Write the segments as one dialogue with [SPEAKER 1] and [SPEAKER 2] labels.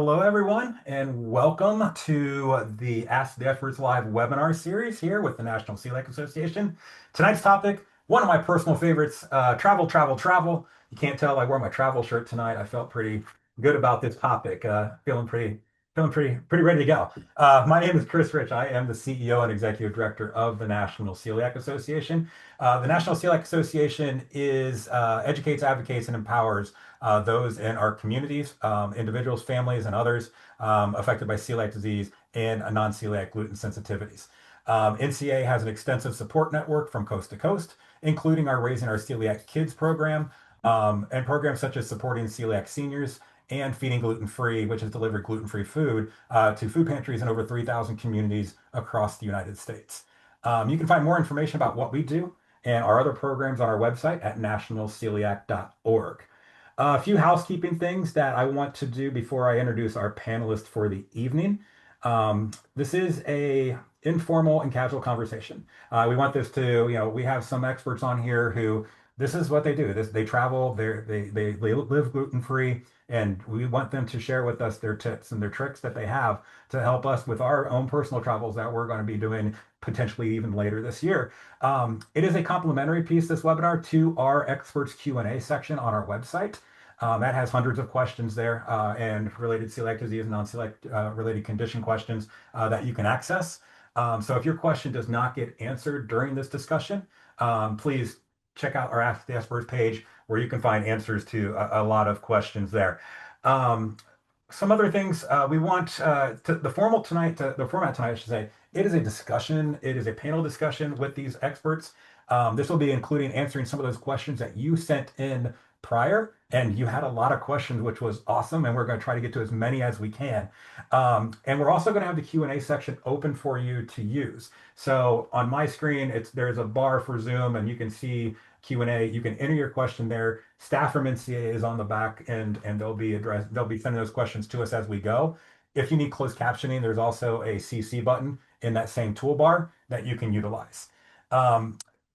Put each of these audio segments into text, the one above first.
[SPEAKER 1] Hello, everyone, and welcome to the Ask the Experts Live webinar series here with the National Celiac Association. Tonight's topic, one of my personal favorites, travel, travel, travel. You can't tell I wore my travel shirt tonight. I felt pretty good about this topic. Feeling pretty ready to go. My name is Chris Rich. I am the CEO and Executive Director of the National Celiac Association. The National Celiac Association educates, advocates, and empowers those in our communities, individuals, families, and others affected by celiac disease and non-celiac gluten sensitivities. NCA has an extensive support network from coast to coast, including our Raising Our Celiac Kids program and programs such as supporting celiac seniors and feeding gluten-free, which has delivered gluten-free food to food pantries in over 3,000 communities across the United States. You can find more information about what we do and our other programs on our website at nationalceliac.org. A few housekeeping things that I want to do before I introduce our panelist for the evening. This is a informal and casual conversation. We want this to, we have some experts on here who this is what they do. They travel, they live gluten-free, and we want them to share with us their tips and their tricks that they have to help us with our own personal travels that we're going to be doing potentially even later this year. It is a complimentary piece, this webinar, to our experts Q&A section on our website. That has hundreds of questions there and related celiac disease and non-celiac related condition questions that you can access. So if your question does not get answered during this discussion, please check out our Ask the Experts page where you can find answers to a lot of questions there. Some other things we want the format tonight, I should say, it is a discussion. It is a panel discussion with these experts. This will be including answering some of those questions that you sent in prior, and you had a lot of questions, which was awesome, and we're going to try to get to as many as we can. And we're also going to have the Q&A section open for you to use. So on my screen, there's a bar for Zoom, and you can see Q&A. You can enter your question there. Staff from NCA is on the back end, and they'll be sending those questions to us as we go. If you need closed captioning, there's also a CC button in that same toolbar that you can utilize.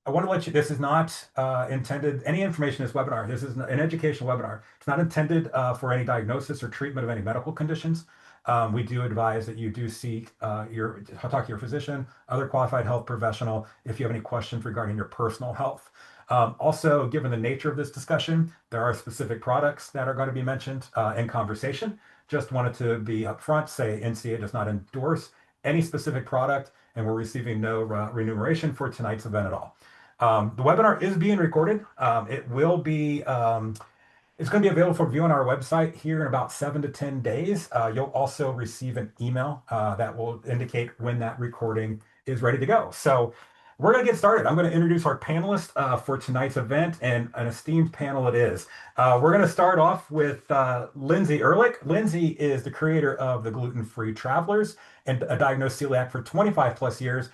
[SPEAKER 1] I want to let you, this is not intended, any information in this webinar, this is an educational webinar. It's not intended for any diagnosis or treatment of any medical conditions. We do advise that you do talk to your physician, other qualified health professional, if you have any questions regarding your personal health. Also, given the nature of this discussion, there are specific products that are going to be mentioned in conversation. Just wanted to be upfront, say NCA does not endorse any specific product, and we're receiving no remuneration for tonight's event at all. The webinar is being recorded. It's going to be available for view on our website here in about 7 to 10 days. You'll also receive an email that will indicate when that recording is ready to go. So we're going to get started. I'm going to introduce our panelists for tonight's event, and an esteemed panel it is. We're going to start off with Lindsay Ehrlich. Lindsay is the creator of the Gluten-Free Travelers and a diagnosed celiac for 25 plus years.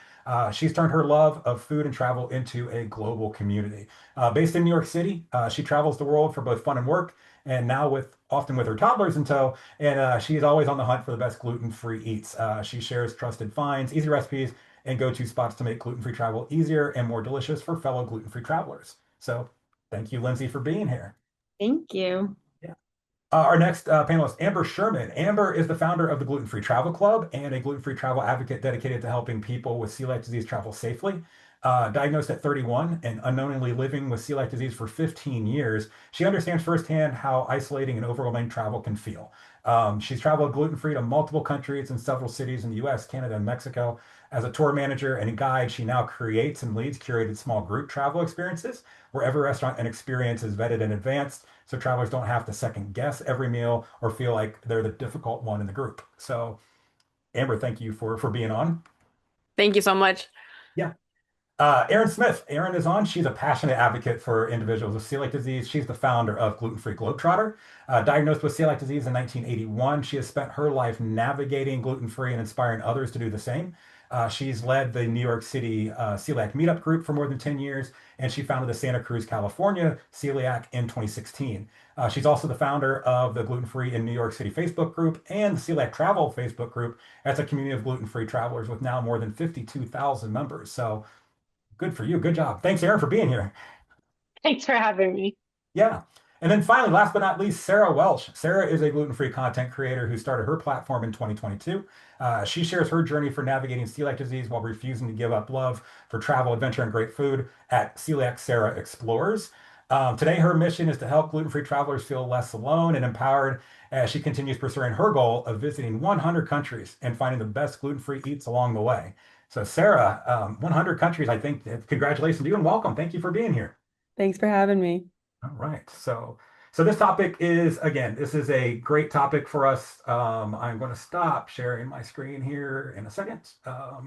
[SPEAKER 1] She's turned her love of food and travel into a global community. Based in New York City, she travels the world for both fun and work, and now often with her toddlers in tow, and she's always on the hunt for the best gluten-free eats. She shares trusted finds, easy recipes, and go-to spots to make gluten-free travel easier and more delicious for fellow gluten-free travelers. So thank you, Lindsay, for being here.
[SPEAKER 2] Thank you.
[SPEAKER 1] Yeah. Our next panelist, Amber Sherman. Amber is the founder of the Gluten-Free Travel Club and a gluten-free travel advocate dedicated to helping people with celiac disease travel safely. Diagnosed at 31 and unknowingly living with celiac disease for 15 years, she understands firsthand how isolating and overwhelming travel can feel. She's traveled gluten-free to multiple countries and several cities in the US, Canada, and Mexico. As a tour manager and a guide, she now creates and leads curated small group travel experiences where every restaurant and experience is vetted in advance so travelers don't have to second guess every meal or feel like they're the difficult one in the group. So, Amber, thank you for being on.
[SPEAKER 2] Thank you so much.
[SPEAKER 1] Yeah. Erin Smith. Erin is on. She's a passionate advocate for individuals with celiac disease. She's the founder of Gluten-Free Globetrotter. Diagnosed with celiac disease in 1981, she has spent her life navigating gluten-free and inspiring others to do the same. She's led the New York City Celiac Meetup Group for more than 10 years, and she founded the Santa Cruz, California Celiac in 2016. She's also the founder of the Gluten-Free in New York City Facebook group and the Celiac Travel Facebook group. That's a community of gluten-free travelers with now more than 52,000 members. So good for you. Good job. Thanks, Erin, for being here.
[SPEAKER 2] Thanks for having me.
[SPEAKER 1] Yeah. And then finally, last but not least, Sarah Welsh. Sarah is a gluten-free content creator who started her platform in 2022. She shares her journey for navigating celiac disease while refusing to give up love for travel, adventure, and great food at Celiac Sarah Explores. Today, her mission is to help gluten-free travelers feel less alone and empowered as she continues pursuing her goal of visiting 100 countries and finding the best gluten-free eats along the way. So, Sarah, 100 countries, I think. Congratulations to you and welcome. Thank you for being here.
[SPEAKER 2] Thanks for having me.
[SPEAKER 1] All right. So this topic is, again, this is a great topic for us. I'm going to stop sharing my screen here in a second, so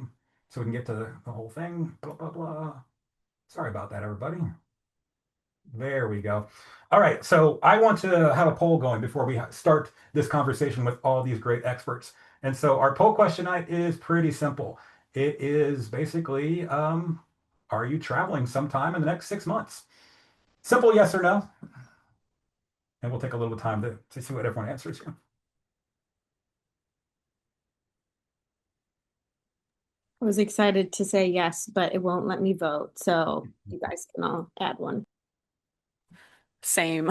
[SPEAKER 1] we can get to the whole thing. Blah, blah, blah. Sorry about that, everybody. There we go. All right. So I want to have a poll going before we start this conversation with all these great experts. And so our poll question tonight is pretty simple. It is basically, are you traveling sometime in the next 6 months? Simple yes or no. And we'll take a little time to see what everyone answers here.
[SPEAKER 2] I was excited to say yes, but it won't let me vote. So you guys can all add one. Same.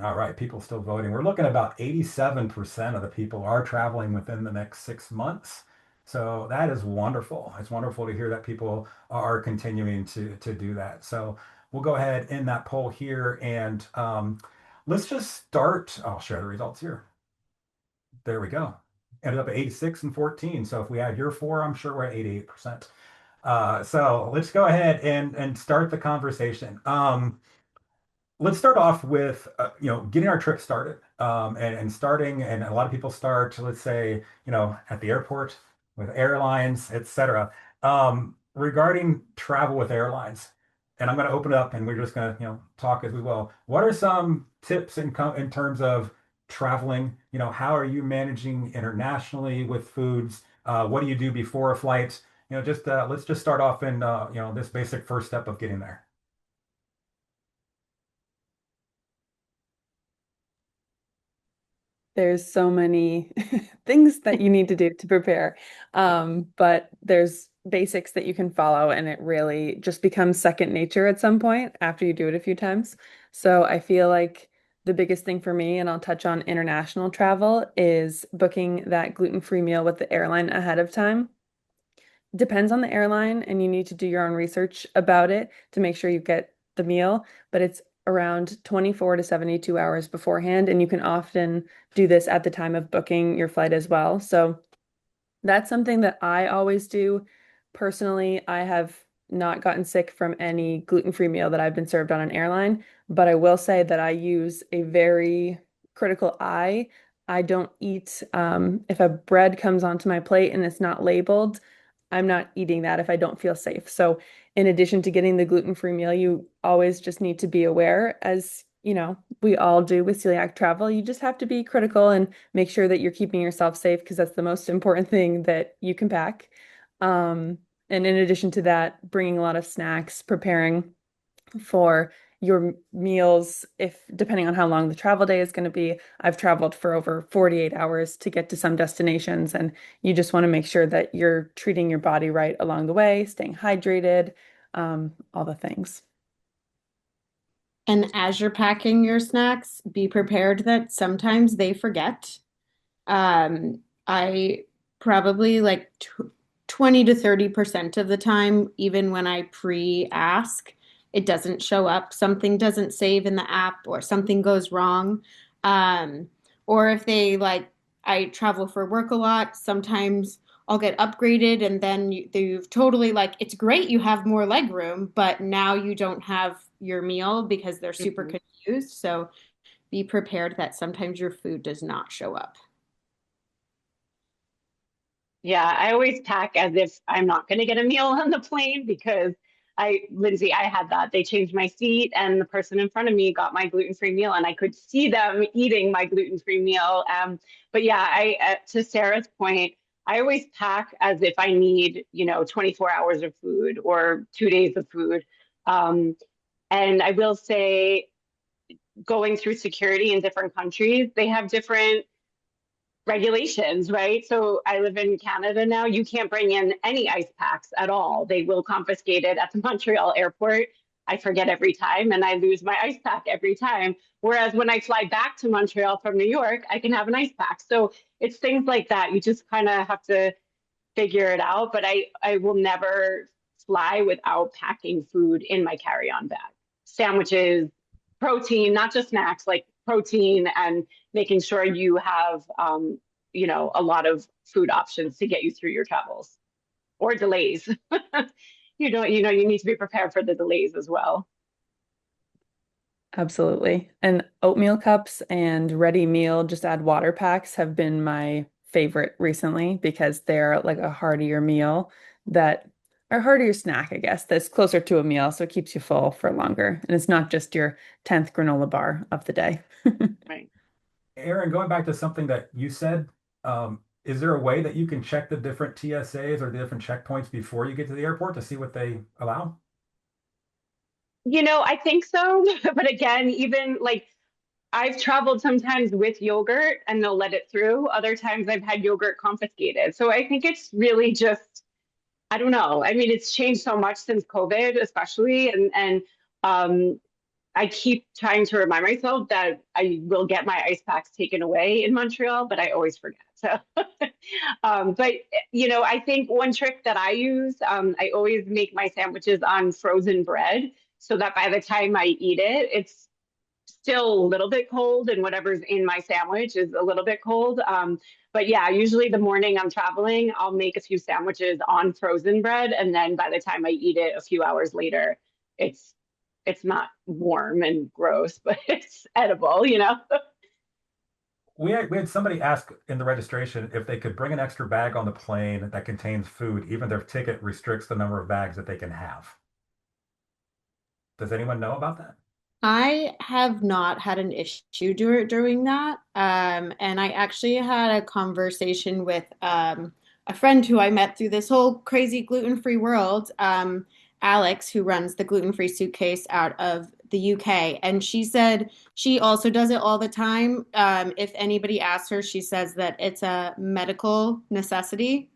[SPEAKER 1] All right, people still voting. We're looking at about 87% of the people are traveling within the next 6 months. So that is wonderful. It's wonderful to hear that people are continuing to do that. So we'll go ahead in that poll here and let's just start. I'll share the results here. There we go. Ended up at 86 and 14. So if we add your four, I'm sure we're at 88%. So let's go ahead and start the conversation. Let's start off with getting our trip started and starting, and a lot of people start, let's say, at the airport with airlines, etc. Regarding travel with airlines, and I'm going to open it up and we're just going to talk as we will. What are some tips in terms of traveling? How are you managing internationally with foods? What do you do before a flight? Just let's just start off in this basic first step of getting there.
[SPEAKER 3] There's so many things that you need to do to prepare. But there's basics that you can follow, and it really just becomes second nature at some point after you do it a few times. So I feel like the biggest thing for me, and I'll touch on international travel, is booking that gluten-free meal with the airline ahead of time. Depends on the airline, and you need to do your own research about it to make sure you get the meal, but it's around 24 to 72 hours beforehand, and you can often do this at the time of booking your flight as well. So that's something that I always do. Personally, I have not gotten sick from any gluten-free meal that I've been served on an airline, but I will say that I use a very critical eye. I don't eat, if a bread comes onto my plate and it's not labeled, I'm not eating that if I don't feel safe. So, in addition to getting the gluten-free meal, you always just need to be aware, as we all do with celiac travel. You just have to be critical and make sure that you're keeping yourself safe because that's the most important thing that you can pack. And in addition to that, bringing a lot of snacks, preparing for your meals, if depending on how long the travel day is going to be. I've traveled for over 48 hours to get to some destinations, and you just want to make sure that you're treating your body right along the way, staying hydrated, all the things.
[SPEAKER 2] And as you're packing your snacks, be prepared that sometimes they forget. I probably like tw 20 to 30% of the time, even when I pre-ask, it doesn't show up. Something doesn't save in the app or something goes wrong. Um, or if I travel for work a lot, sometimes I'll get upgraded and then you've totally like, it's great you have more leg room, but now you don't have your meal because they're super
[SPEAKER 3] Mhm.
[SPEAKER 2] confused. So be prepared that sometimes your food does not show up.
[SPEAKER 4] Yeah, I always pack as if I'm not going to get a meal on the plane because Lindsay, I had that. They changed my seat and the person in front of me got my gluten-free meal and I could see them eating my gluten-free meal. But yeah, to Sarah's point, I always pack as if I need, 24 hours of food or 2 days of food. Um, and I will say, going through security in different countries, they have different regulations, right? So I live in Canada now. You can't bring in any ice packs at all. They will confiscate it at the Montreal airport. I forget every time and I lose my ice pack every time. Whereas when I fly back to Montreal from New York, I can have an ice pack. So it's things like that. You just kind of have to figure it out. But I will never fly without packing food in my carry-on bag. Sandwiches, protein, not just snacks, like protein and making sure you have a lot of food options to get you through your travels or delays. You need to be prepared for the delays as well.
[SPEAKER 3] Absolutely. And oatmeal cups and ready meal, just add water packs have been my favorite recently because they're like a heartier meal that or heartier snack, I guess, that's closer to a meal. So it keeps you full for longer. And it's not just your 10th granola bar of the day.
[SPEAKER 4] Right.
[SPEAKER 1] Aaron, going back to something that you said, is there a way that you can check the different TSAs or the different checkpoints before you get to the airport to see what they allow?
[SPEAKER 4] I think so. But again, even like I've traveled sometimes with yogurt and they'll let it through. Other times I've had yogurt confiscated. So I think it's really just, I don't know. I mean, it's changed so much since COVID, especially. And um, I keep trying to remind myself that I will get my ice packs taken away in Montreal, but I always forget. So, but I think one trick that I use, I always make my sandwiches on frozen bread so that by the time I eat it, it's still a little bit cold and whatever's in my sandwich is a little bit cold. But yeah, usually the morning I'm traveling, I'll make a few sandwiches on frozen bread, and then by the time I eat it a few hours later, it's it's not warm and gross, but it's edible.
[SPEAKER 1] We had somebody ask in the registration if they could bring an extra bag on the plane that contains food, even their ticket restricts the number of bags that they can have. Does anyone know about that?
[SPEAKER 2] I have not had an issue doing that. And I actually had a conversation with a friend who I met through this whole crazy gluten-free world, Alex, who runs the gluten-free suitcase out of the UK. And she said she also does it all the time. If anybody asks her, she says that it's a medical necessity,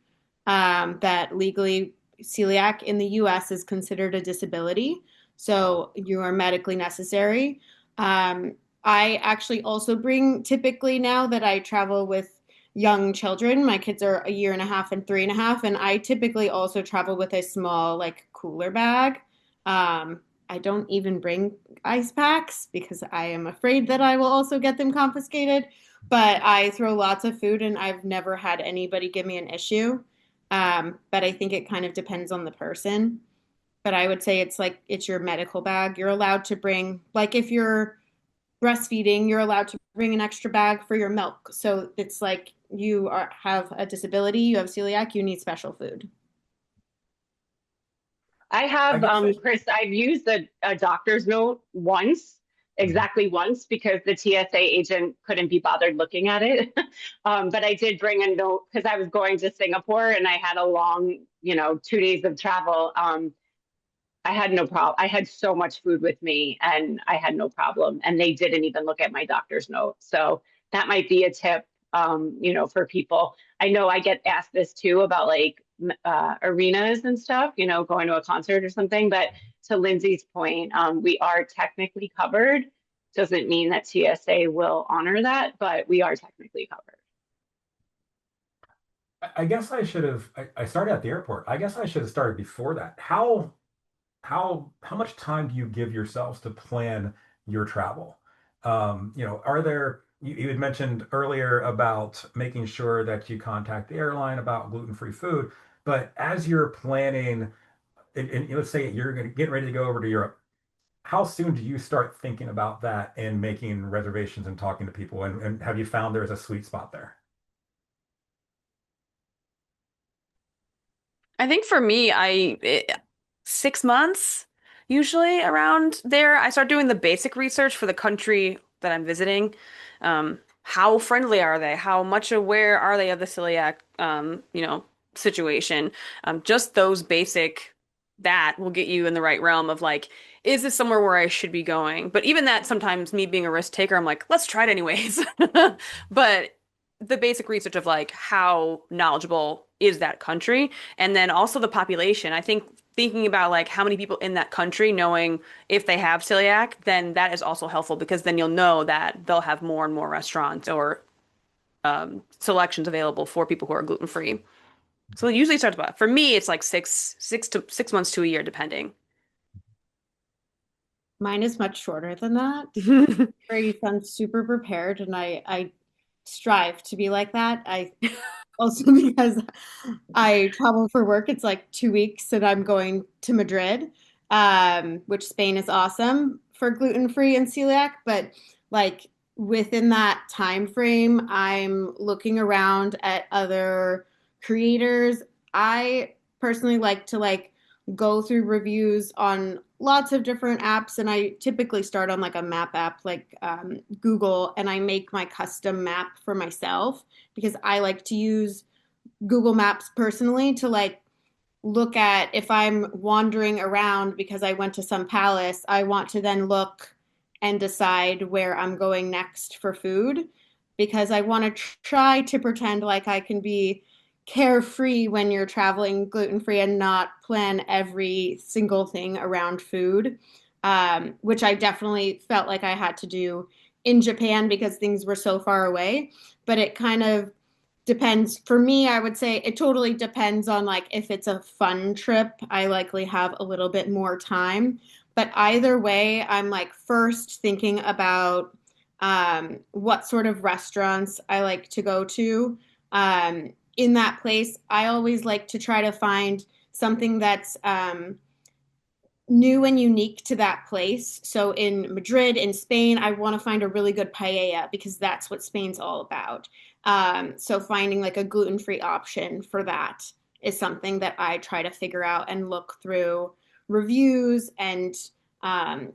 [SPEAKER 2] that legally celiac in the US is considered a disability. So you are medically necessary. Um, I actually also bring, typically now that I travel with young children, my kids are a year and a half and 3.5, and I typically also travel with a small, like, cooler bag. I don't even bring ice packs because I am afraid that I will also get them confiscated. But I throw lots of food and I've never had anybody give me an issue. But I think it kind of depends on the person. But I would say it's like it's your medical bag. You're allowed to bring, like if you're breastfeeding, you're allowed to bring an extra bag for your milk. So it's like have a disability, you have celiac, you need special food.
[SPEAKER 4] I
[SPEAKER 1] I
[SPEAKER 4] have,
[SPEAKER 1] guess I,
[SPEAKER 4] Chris, I've used a doctor's note once,
[SPEAKER 1] Mhm.
[SPEAKER 4] exactly once, because the TSA agent couldn't be bothered looking at it. But I did bring a note because I was going to Singapore and I had a long, 2 days of travel. I had no problem. I had so much food with me and I had no problem. And they didn't even look at my doctor's note. So that might be a tip, for people. I know I get asked this too about like arenas and stuff, going to a concert or something. But to Lindsay's point, we are technically covered. Doesn't mean that TSA will honor that, but we are technically covered.
[SPEAKER 1] I guess I should have. I started at the airport. I guess I should have started before that. How much time do you give yourselves to plan your travel? Are there you had mentioned earlier about making sure that you contact the airline about gluten-free food, but as you're planning, and let's say you're going to get ready to go over to Europe, how soon do you start thinking about that and making reservations and talking to people? And have you found there's a sweet spot there?
[SPEAKER 5] I think for me, 6 months usually around there. I start doing the basic research for the country that I'm visiting. How friendly are they? How much aware are they of the celiac, situation? Just those basic that will get you in the right realm of like, is this somewhere where I should be going? But even that, sometimes me being a risk taker, I'm like, let's try it anyways. But the basic research of like how knowledgeable is that country, and then also the population. I think thinking about like how many people in that country, knowing if they have celiac, then that is also helpful because then you'll know that they'll have more and more restaurants or selections available for people who are gluten free. So it usually starts about, for me, it's like 6 months to a year, depending.
[SPEAKER 2] Mine is much shorter than that. Where you sound super prepared, and I strive to be like that. I also because I travel for work, it's like 2 weeks, and I'm going to Madrid, which Spain is awesome for gluten free and celiac. But like within that time frame, I'm looking around at other creators. I personally like to like go through reviews on lots of different apps, and I typically start on like a map app like Google, and I make my custom map for myself because I like to use Google Maps personally to like look at if I'm wandering around because I went to some palace, I want to then look and decide where I'm going next for food because I want to try to pretend like I can be carefree when you're traveling gluten free and not plan every single thing around food, which I definitely felt like I had to do in Japan because things were so far away. But it kind of depends. For me, I would say it totally depends on like if it's a fun trip, I likely have a little bit more time. But either way, I'm like first thinking about what sort of restaurants I like to go to. In that place, I always like to try to find something that's new and unique to that place. So in Madrid, in Spain, I want to find a really good paella because that's what Spain's all about. So finding like a gluten-free option for that is something that I try to figure out and look through reviews and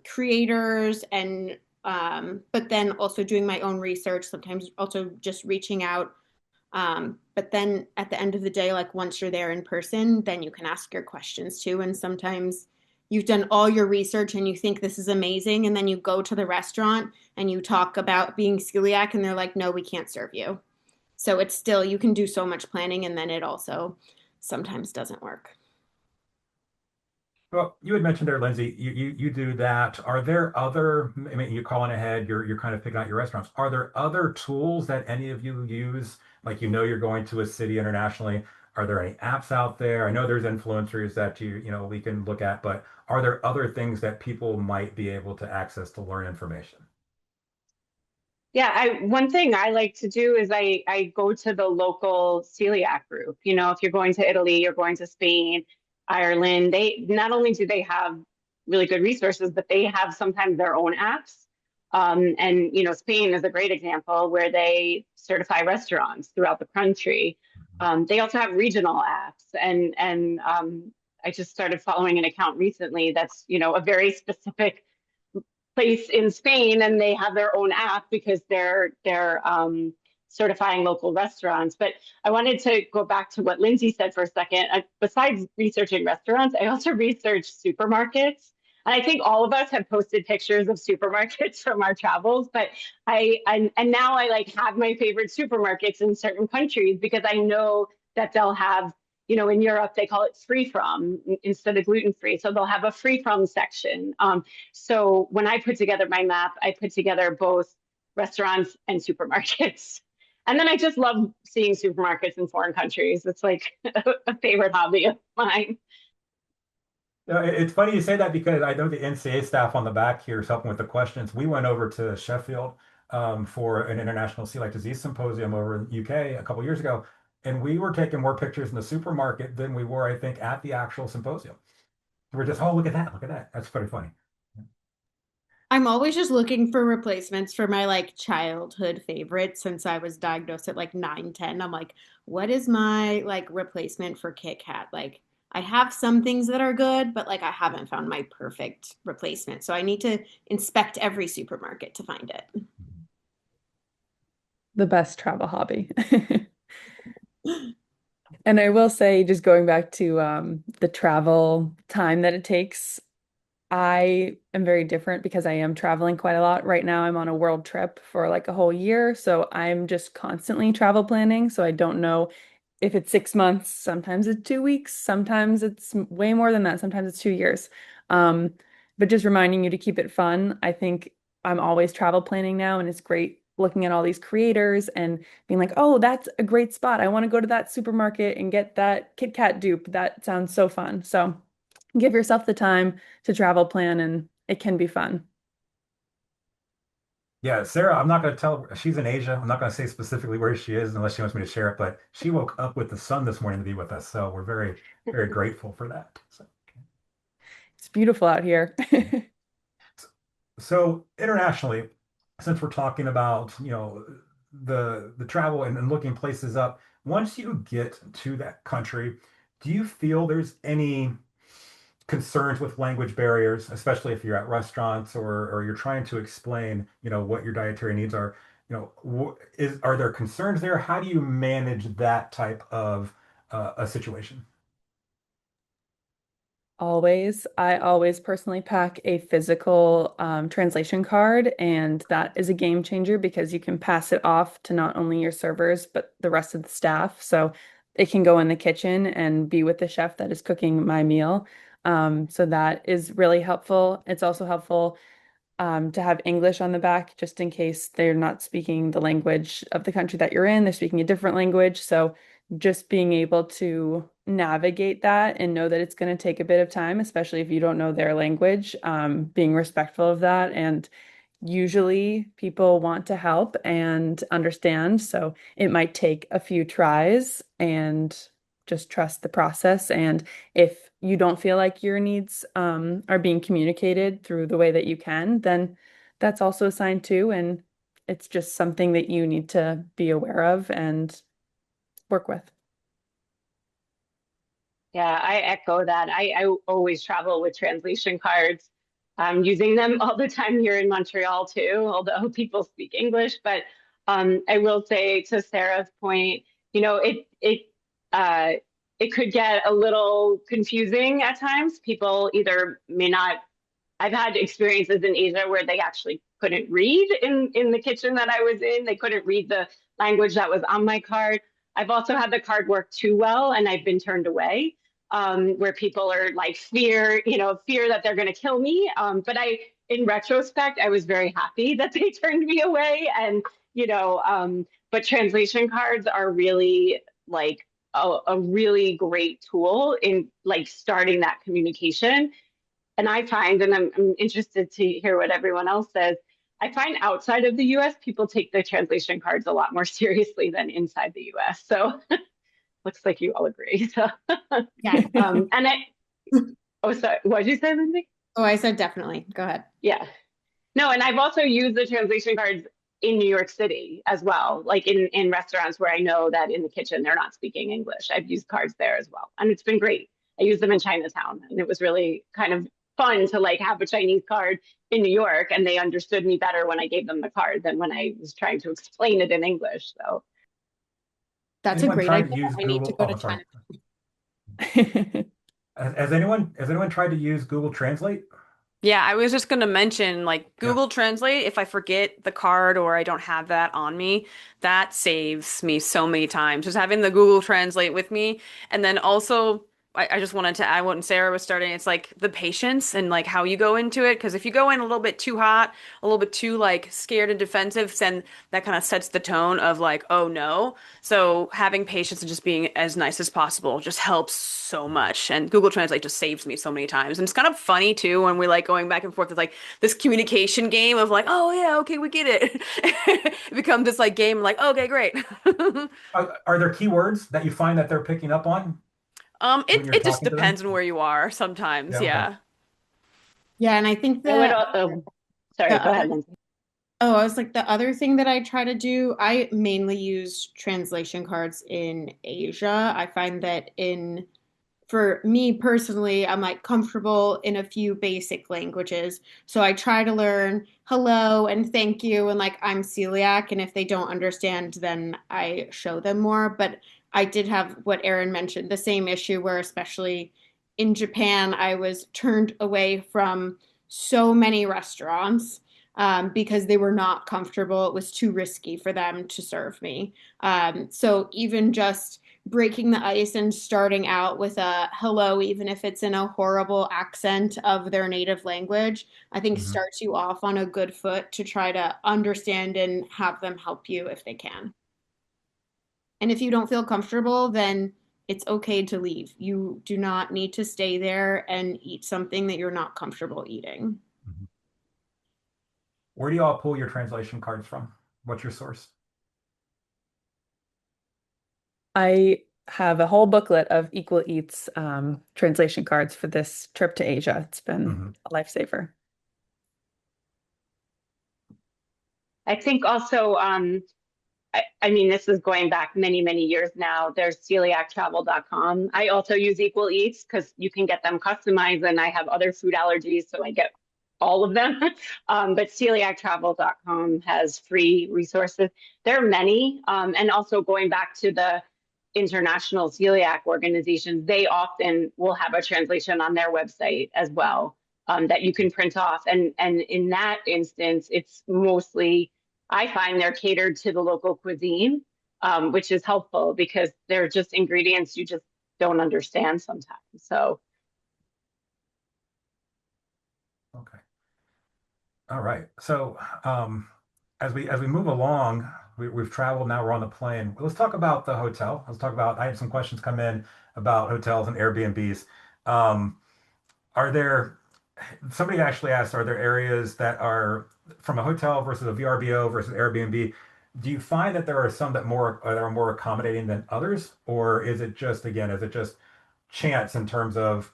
[SPEAKER 2] creators and but then also doing my own research, sometimes also just reaching out. But then at the end of the day, like once you're there in person, then you can ask your questions too. And sometimes you've done all your research and you think this is amazing, and then you go to the restaurant and you talk about being celiac, and they're like, no, we can't serve you. So it's still, you can do so much planning, and then it also sometimes doesn't work.
[SPEAKER 1] Well, you had mentioned there, Lindsay, you do that. Are there other, I mean, you're calling ahead, you're kind of picking out your restaurants. Are there other tools that any of you use? Like you're going to a city internationally. Are there any apps out there? I know there's influencers that we can look at, but are there other things that people might be able to access to learn information?
[SPEAKER 4] Yeah, I one thing I like to do is I go to the local celiac group. You know, if you're going to Italy, you're going to Spain, Ireland, they not only do they have really good resources, but they have sometimes their own apps. And you know, Spain is a great example where they certify restaurants throughout the country. They also have regional apps, and I just started following an account recently that's, you know, a very specific place in Spain, and they have their own app because they're certifying local restaurants. But I wanted to go back to what Lindsay said for a second. Besides researching restaurants, I also researched supermarkets. And I think all of us have posted pictures of supermarkets from our travels, but and now I like have my favorite supermarkets in certain countries because I know that they'll have, you know, in Europe they call it free from instead of gluten free, so they'll have a free from section. So when I put together my map, I put together both restaurants and supermarkets. And then I just love seeing supermarkets in foreign countries. It's like a favorite hobby of mine.
[SPEAKER 1] It's funny you say that because I know the NCA staff on the back here is helping with the questions. We went over to Sheffield for an international celiac disease symposium over in the UK a couple years ago, and we were taking more pictures in the supermarket than we were, I think, at the actual symposium. We're just, oh, look at that, look at that. That's pretty funny.
[SPEAKER 2] I'm always just looking for replacements for my like childhood favorites since I was diagnosed at like 9, 10. I'm like, what is my like replacement for Kit Kat? Like, I have some things that are good, but like I haven't found my perfect replacement. So I need to inspect every supermarket to find it.
[SPEAKER 3] The best travel hobby. And I will say, just going back to the travel time that it takes, I am very different because I am traveling quite a lot. Right now, I'm on a world trip for like a whole year. So I'm just constantly travel planning. So I don't know if it's 6 months, sometimes it's 2 weeks, sometimes it's way more than that, sometimes it's 2 years. Um, but just reminding you to keep it fun. I think I'm always travel planning now, and it's great looking at all these creators and being like, oh, that's a great spot. I want to go to that supermarket and get that Kit Kat dupe. That sounds so fun. So give yourself the time to travel plan, and it can be fun.
[SPEAKER 1] Yeah, Sarah, I'm not going to tell. She's in Asia. I'm not going to say specifically where she is unless she wants me to share it. But she woke up with the sun this morning to be with us, so we're very, very grateful for that. So,
[SPEAKER 3] It's beautiful out here.
[SPEAKER 1] so internationally, since we're talking about, the travel and looking places up, once you get to that country, do you feel there's any concerns with language barriers, especially if you're at restaurants or you're trying to explain, what your dietary needs are? Are there concerns there? How do you manage that type of a situation?
[SPEAKER 3] Always. I always personally pack a physical translation card, and that is a game changer because you can pass it off to not only your servers, but the rest of the staff. So it can go in the kitchen and be with the chef that is cooking my meal. So that is really helpful. It's also helpful to have English on the back just in case they're not speaking the language of the country that you're in, they're speaking a different language. So just being able to navigate that and know that it's going to take a bit of time, especially if you don't know their language, being respectful of that. And usually people want to help and understand. So it might take a few tries and just trust the process. And if you don't feel like your needs are being communicated through the way that you can, then that's also a sign too. And it's just something that you need to be aware of and work with.
[SPEAKER 4] Yeah, I echo that. I always travel with translation cards. I'm using them all the time here in Montreal too, although people speak English. But I will say to Sarah's point, uh, it could get a little confusing at times. People either may not. I've had experiences in Asia where they actually couldn't read in the kitchen that I was in. They couldn't read the language that was on my card. I've also had the card work too well, and I've been turned away, where people are like fear that they're going to kill me. But in retrospect, I was very happy that they turned me away. And but translation cards are really like a really great tool in like starting that communication. And I find, and I'm interested to hear what everyone else says, I find outside of the US, people take their translation cards a lot more seriously than inside the US. So looks like you all agree. So,
[SPEAKER 2] Yeah.
[SPEAKER 4] and oh, sorry, what did you say, Lindsay?
[SPEAKER 2] Oh, I said definitely. Go ahead.
[SPEAKER 4] Yeah. No, and I've also used the translation cards in New York City as well, like in restaurants where I know that in the kitchen they're not speaking English. I've used cards there as well, and it's been great. I used them in Chinatown, and it was really kind of fun to like have a Chinese card in New York, and they understood me better when I gave them the card than when I was trying to explain it in English. So
[SPEAKER 2] That's a
[SPEAKER 1] Anyone
[SPEAKER 2] great
[SPEAKER 1] tried to
[SPEAKER 2] idea.
[SPEAKER 1] use
[SPEAKER 2] I need to
[SPEAKER 1] Google?
[SPEAKER 2] go to
[SPEAKER 1] Oh, sorry.
[SPEAKER 2] China.
[SPEAKER 1] Has anyone tried to use Google Translate?
[SPEAKER 5] Yeah, I was just gonna mention like
[SPEAKER 1] Yeah.
[SPEAKER 5] Google Translate, if I forget the card or I don't have that on me, that saves me so many times. Just having the Google Translate with me. And then also I just wanted to add what Sarah was starting, it's like the patience and like how you go into it. Because if you go in a little bit too hot, a little bit too like scared and defensive, then that kind of sets the tone of like, oh no. So having patience and just being as nice as possible just helps so much. And Google Translate just saves me so many times. And it's kind of funny too when we're like going back and forth with like this communication game of like, oh yeah, okay, we get it. It becomes this like game like, okay, great.
[SPEAKER 1] Are there keywords that you find that they're picking up on when you're
[SPEAKER 5] It just
[SPEAKER 1] talking to them?
[SPEAKER 5] depends on where you are sometimes,
[SPEAKER 1] Yeah, okay.
[SPEAKER 5] yeah.
[SPEAKER 2] Yeah, and I think
[SPEAKER 4] I would
[SPEAKER 2] the
[SPEAKER 4] also, sorry,
[SPEAKER 2] the
[SPEAKER 4] go
[SPEAKER 2] other
[SPEAKER 4] ahead, Lindsay.
[SPEAKER 2] oh, I was like the other thing that I try to do, I mainly use translation cards in Asia. I find that for me personally, I'm like comfortable in a few basic languages. So I try to learn hello and thank you and like I'm celiac. And if they don't understand, then I show them more. But I did have what Erin mentioned, the same issue where especially in Japan, I was turned away from so many restaurants because they were not comfortable. It was too risky for them to serve me. So even just breaking the ice and starting out with a hello, even if it's in a horrible accent of their native language, I think
[SPEAKER 1] Mhm.
[SPEAKER 2] starts you off on a good foot to try to understand and have them help you if they can. And if you don't feel comfortable, then it's okay to leave. You do not need to stay there and eat something that you're not comfortable eating.
[SPEAKER 1] Mhm. Where do you all pull your translation cards from? What's your source?
[SPEAKER 3] I have a whole booklet of Equal Eats translation cards for this trip to Asia. It's been
[SPEAKER 1] Mhm.
[SPEAKER 3] a lifesaver.
[SPEAKER 4] I think also, I mean, this is going back many, many years now. There's celiactravel.com. I also use Equal Eats because you can get them customized, and I have other food allergies, so I get all of them. But celiactravel.com has free resources. There are many. And also going back to the international celiac organizations, they often will have a translation on their website as well, that you can print off. And in that instance, it's mostly, I find they're catered to the local cuisine, which is helpful because they're just ingredients you just don't understand sometimes. So
[SPEAKER 1] Okay. All right. So, as we move along, we've traveled. Now we're on the plane. Let's talk about the hotel. Let's talk about. I had some questions come in about hotels and Airbnbs. Um, are there? Somebody actually asked, are there areas that are from a hotel versus a VRBO versus Airbnb? Do you find that there are some that are more accommodating than others, or is it just again, is it just chance in terms of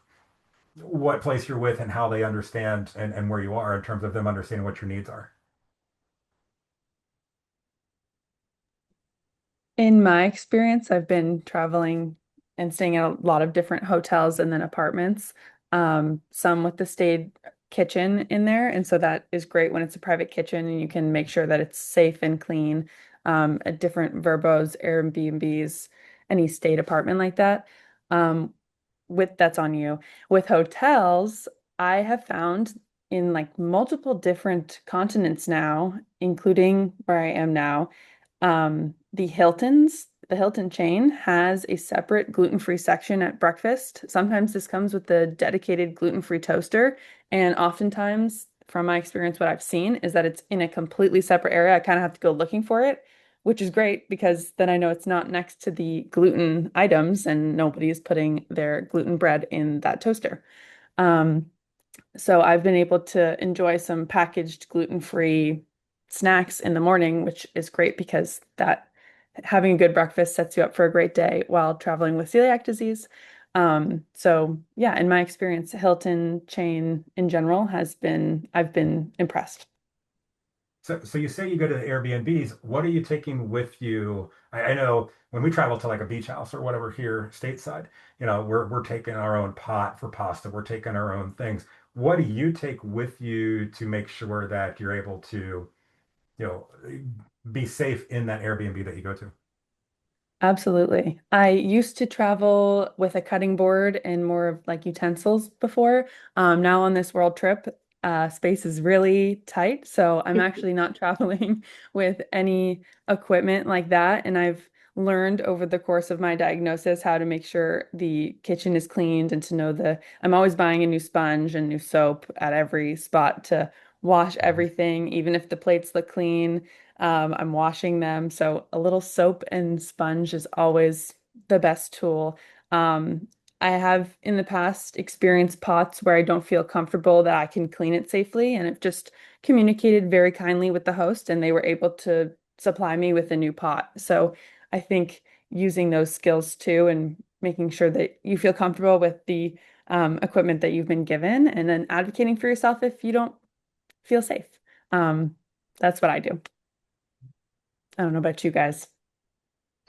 [SPEAKER 1] what place you're with and how they understand and where you are in terms of them understanding what your needs are?
[SPEAKER 3] In my experience, I've been traveling and staying at a lot of different hotels and then apartments, some with the stayed kitchen in there. And so that is great when it's a private kitchen and you can make sure that it's safe and clean. At different Verbos, Airbnbs, any state apartment like that. Um, with that's on you. With hotels, I have found in like multiple different continents now, including where I am now, the Hilton chain has a separate gluten-free section at breakfast. Sometimes this comes with the dedicated gluten-free toaster, and oftentimes, from my experience, what I've seen is that it's in a completely separate area. I kind of have to go looking for it, which is great because then I know it's not next to the gluten items and nobody is putting their gluten bread in that toaster. Um, so I've been able to enjoy some packaged gluten-free snacks in the morning, which is great because that having a good breakfast sets you up for a great day while traveling with celiac disease. So yeah, in my experience, Hilton chain in general I've been impressed.
[SPEAKER 1] So you say you go to the Airbnbs. What are you taking with you? I know when we travel to like a beach house or whatever here stateside, we're taking our own pot for pasta. We're taking our own things. What do you take with you to make sure that you're able to, you know, be safe in that Airbnb that you go to?
[SPEAKER 3] Absolutely. I used to travel with a cutting board and more of like utensils before. Now on this world trip, space is really tight, so I'm actually not traveling with any equipment like that. And I've learned over the course of my diagnosis how to make sure the kitchen is cleaned and to know I'm always buying a new sponge and new soap at every spot to wash everything, even if the plates look clean. I'm washing them. So a little soap and sponge is always the best tool. Um, I have in the past experienced pots where I don't feel comfortable that I can clean it safely, and I've just communicated very kindly with the host, and they were able to supply me with a new pot. So I think using those skills too, and making sure that you feel comfortable with the equipment that you've been given, and then advocating for yourself if you don't feel safe. Um, that's what I do. I don't know about you guys.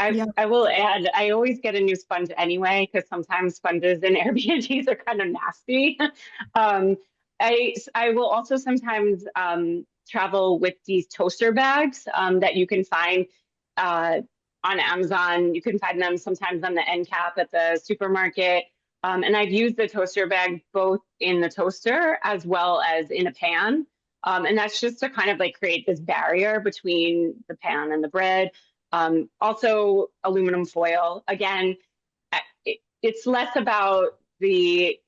[SPEAKER 2] Yeah.
[SPEAKER 4] I will add, I always get a new sponge anyway, because sometimes sponges in Airbnbs are kind of nasty. Um, I will also sometimes travel with these toaster bags that you can find uh, on Amazon. You can find them sometimes on the end cap at the supermarket. And I've used the toaster bag both in the toaster as well as in a pan. And that's just to kind of like create this barrier between the pan and the bread. Also, aluminum foil. Again, it's less about the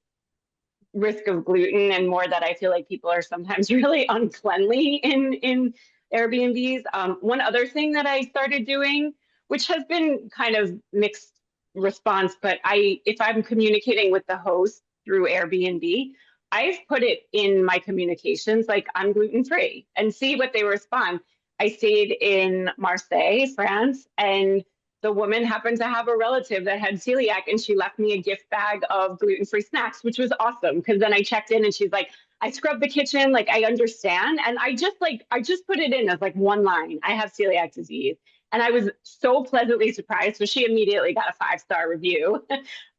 [SPEAKER 4] risk of gluten and more that I feel like people are sometimes really uncleanly in Airbnbs. One other thing that I started doing, which has been kind of mixed response, but if I'm communicating with the host through Airbnb, I've put it in my communications like I'm gluten free and see what they respond. I stayed in Marseille, France, and the woman happened to have a relative that had celiac and she left me a gift bag of gluten-free snacks, which was awesome because then I checked in and she's like, I scrubbed the kitchen, like I understand. And I just put it in as like one line. I have celiac disease. And I was so pleasantly surprised. So she immediately got a 5-star review.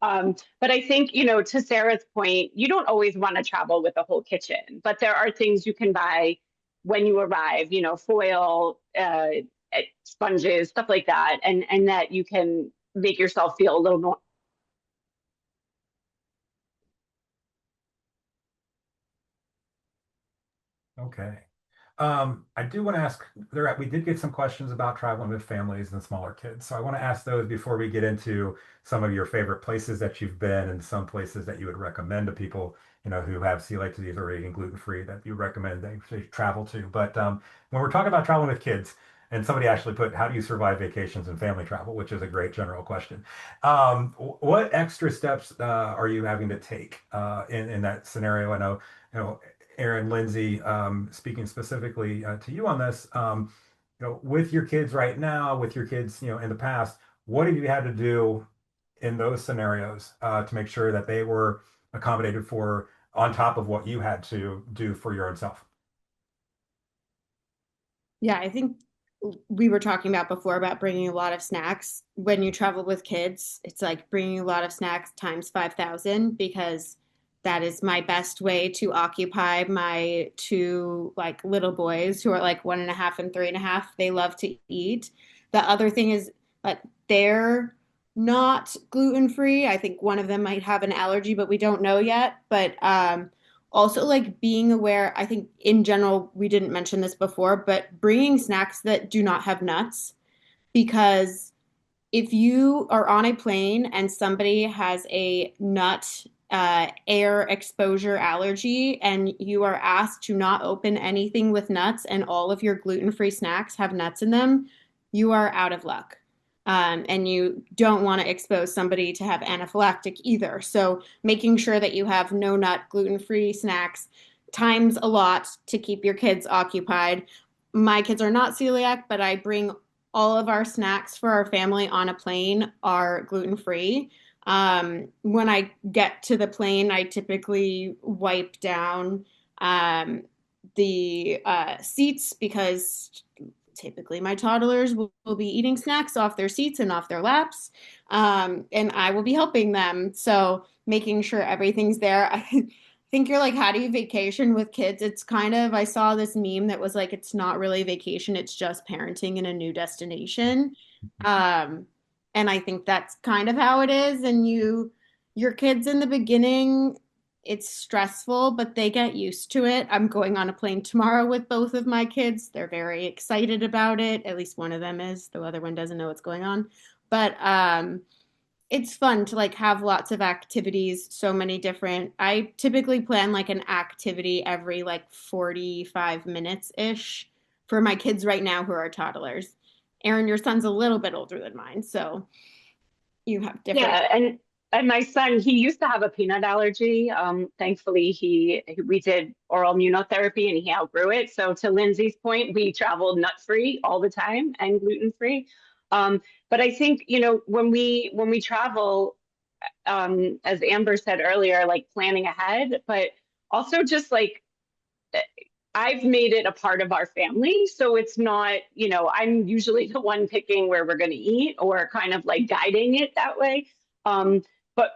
[SPEAKER 4] But I think, to Sarah's point, you don't always want to travel with a whole kitchen, but there are things you can buy when you arrive, foil, sponges, stuff like that, and that you can make yourself feel a little more.
[SPEAKER 1] Okay. I do want to ask, we did get some questions about traveling with families and smaller kids. So I want to ask those before we get into some of your favorite places that you've been and some places that you would recommend to people, who have celiac disease or eating gluten-free that you recommend they travel to. But when we're talking about traveling with kids, and somebody actually put, how do you survive vacations and family travel, which is a great general question. What extra steps are you having to take in that scenario? I know, Aaron, Lindsay, speaking specifically to you on this, with your kids right now, with your kids, in the past, what have you had to do in those scenarios to make sure that they were accommodated for on top of what you had to do for your own self?
[SPEAKER 2] Yeah, I think we were talking about before about bringing a lot of snacks. When you travel with kids, it's like bringing a lot of snacks times 5,000 because that is my best way to occupy my two like little boys who are like 1.5 and 3.5. They love to eat. The other thing is that they're not gluten free. I think one of them might have an allergy, but we don't know yet. But also like being aware, I think in general, we didn't mention this before, but bringing snacks that do not have nuts, because if you are on a plane and somebody has a nut air exposure allergy and you are asked to not open anything with nuts and all of your gluten-free snacks have nuts in them, you are out of luck. And you don't want to expose somebody to have anaphylactic either. So making sure that you have no nut gluten-free snacks times a lot to keep your kids occupied. My kids are not celiac, but I bring all of our snacks for our family on a plane are gluten free. When I get to the plane, I typically wipe down the seats because typically my toddlers will be eating snacks off their seats and off their laps, and I will be helping them. So making sure everything's there. I think you're like, how do you vacation with kids? It's kind of, I saw this meme that was like, it's not really vacation, it's just parenting in a new destination. Um, and I think that's kind of how it is. And your kids in the beginning, it's stressful, but they get used to it. I'm going on a plane tomorrow with both of my kids. They're very excited about it. At least one of them is. The other one doesn't know what's going on. But it's fun to like have lots of activities, so many different. I typically plan like an activity every like 45 minutes ish for my kids right now who are toddlers. Aaron, your son's a little bit older than mine, so you have different.
[SPEAKER 4] Yeah, and my son, he used to have a peanut allergy. Thankfully, we did oral immunotherapy and he outgrew it. So to Lindsay's point, we traveled nut free all the time and gluten free. But I think when we travel, as Amber said earlier, like planning ahead, but also just like I've made it a part of our family. So it's not, I'm usually the one picking where we're going to eat or kind of like guiding it that way. But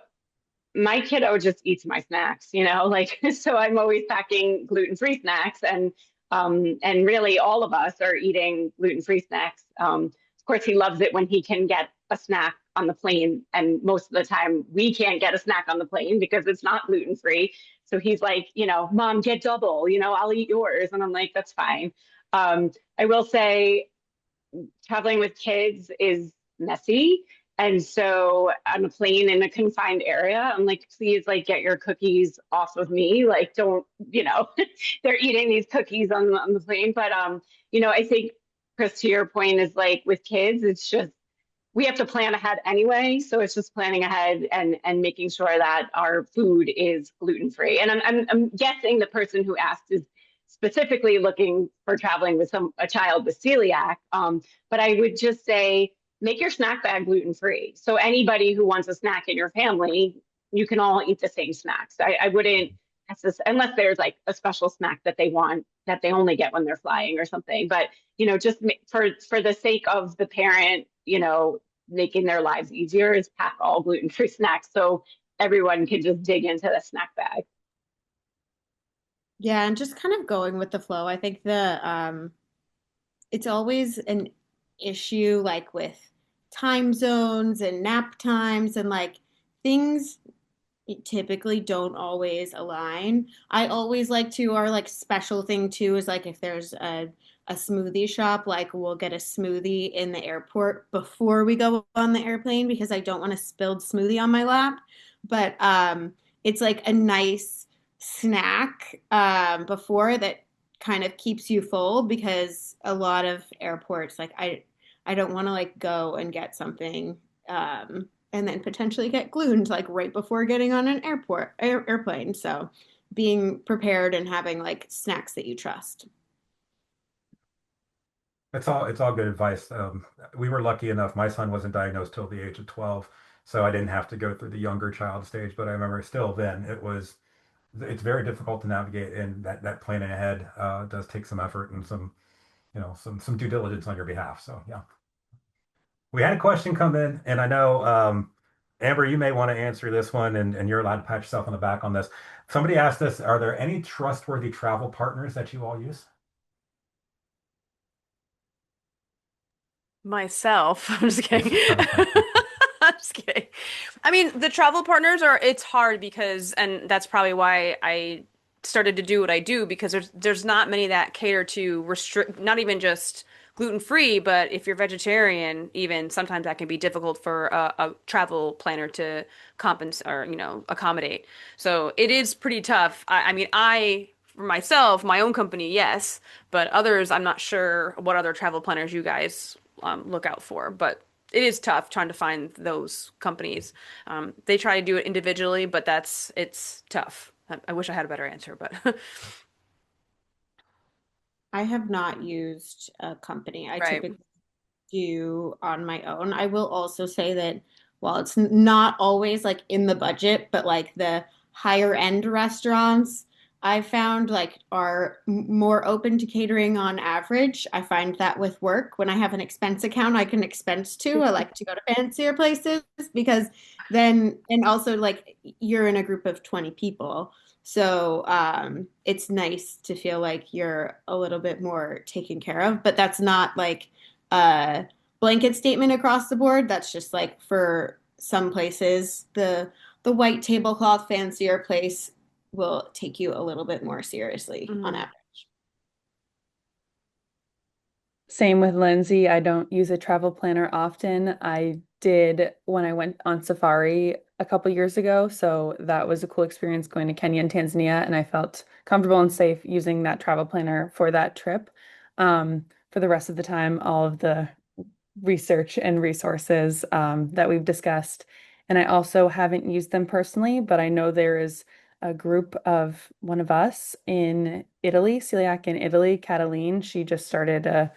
[SPEAKER 4] my kiddo just eats my snacks, like, so I'm always packing gluten-free snacks and really all of us are eating gluten-free snacks. Of course, he loves it when he can get a snack on the plane. And most of the time we can't get a snack on the plane because it's not gluten free. So he's like, Mom, get double, I'll eat yours. And I'm like, that's fine. I will say traveling with kids is messy. And so on a plane in a confined area, I'm like, please, like, get your cookies off of me. Like, don't, they're eating these cookies on the plane. But I think, Chris, to your point is like with kids, it's just we have to plan ahead anyway. So it's just planning ahead and making sure that our food is gluten free. And I'm guessing the person who asked is specifically looking for traveling with a child with celiac. But I would just say make your snack bag gluten free. So anybody who wants a snack in your family, you can all eat the same snacks. I wouldn't unless there's like a special snack that they want that they only get when they're flying or something. But just for the sake of the parent, making their lives easier is pack all gluten-free snacks so everyone can just dig into the snack bag.
[SPEAKER 2] Yeah, and just kind of going with the flow. I think it's always an issue like with time zones and nap times and like things typically don't always align. I always like to, our like special thing too is like if there's a smoothie shop, like we'll get a smoothie in the airport before we go on the airplane because I don't want a spilled smoothie on my lap. But it's like a nice snack before that kind of keeps you full because a lot of airports, like I don't want to like go and get something and then potentially get glutened like right before getting on an airplane. So being prepared and having like snacks that you trust.
[SPEAKER 1] It's all good advice. We were lucky enough. My son wasn't diagnosed till the age of 12, so I didn't have to go through the younger child stage. But I remember still then it's very difficult to navigate, and that planning ahead does take some effort and some due diligence on your behalf. So yeah, we had a question come in, and I know Amber, you may want to answer this one, and you're allowed to pat yourself on the back on this. Somebody asked us, are there any trustworthy travel partners that you all use?
[SPEAKER 5] Myself. I'm just kidding. I'm just kidding. I mean, the travel partners it's hard because, and that's probably why I started to do what I do because there's not many that cater to restrict, not even just gluten free, but if you're vegetarian, even sometimes that can be difficult for a travel planner to compensate or, accommodate. So it is pretty tough. I mean, for myself, my own company, yes, but others, I'm not sure what other travel planners you guys look out for, but it is tough trying to find those companies. They try to do it individually, but it's tough. I wish I had a better answer, but
[SPEAKER 2] I have not used a company. I
[SPEAKER 5] right.
[SPEAKER 2] typically do on my own. I will also say that while it's not always like in the budget, but like the higher end restaurants I found like are more open to catering on average. I find that with work, when I have an expense account, I can expense to. I like to go to fancier places because then, and also like you're in a group of 20 people. So it's nice to feel like you're a little bit more taken care of, but that's not like a blanket statement across the board. That's just like for some places, the white tablecloth fancier place will take you a little bit more seriously on
[SPEAKER 5] Mhm.
[SPEAKER 2] average.
[SPEAKER 3] Same with Lindsay. I don't use a travel planner often. I did when I went on safari a couple years ago. So that was a cool experience going to Kenya and Tanzania, and I felt comfortable and safe using that travel planner for that trip. For the rest of the time, all of the research and resources that we've discussed. And I also haven't used them personally, but I know there is a group of one of us in Italy, celiac in Italy, Cataline. She just started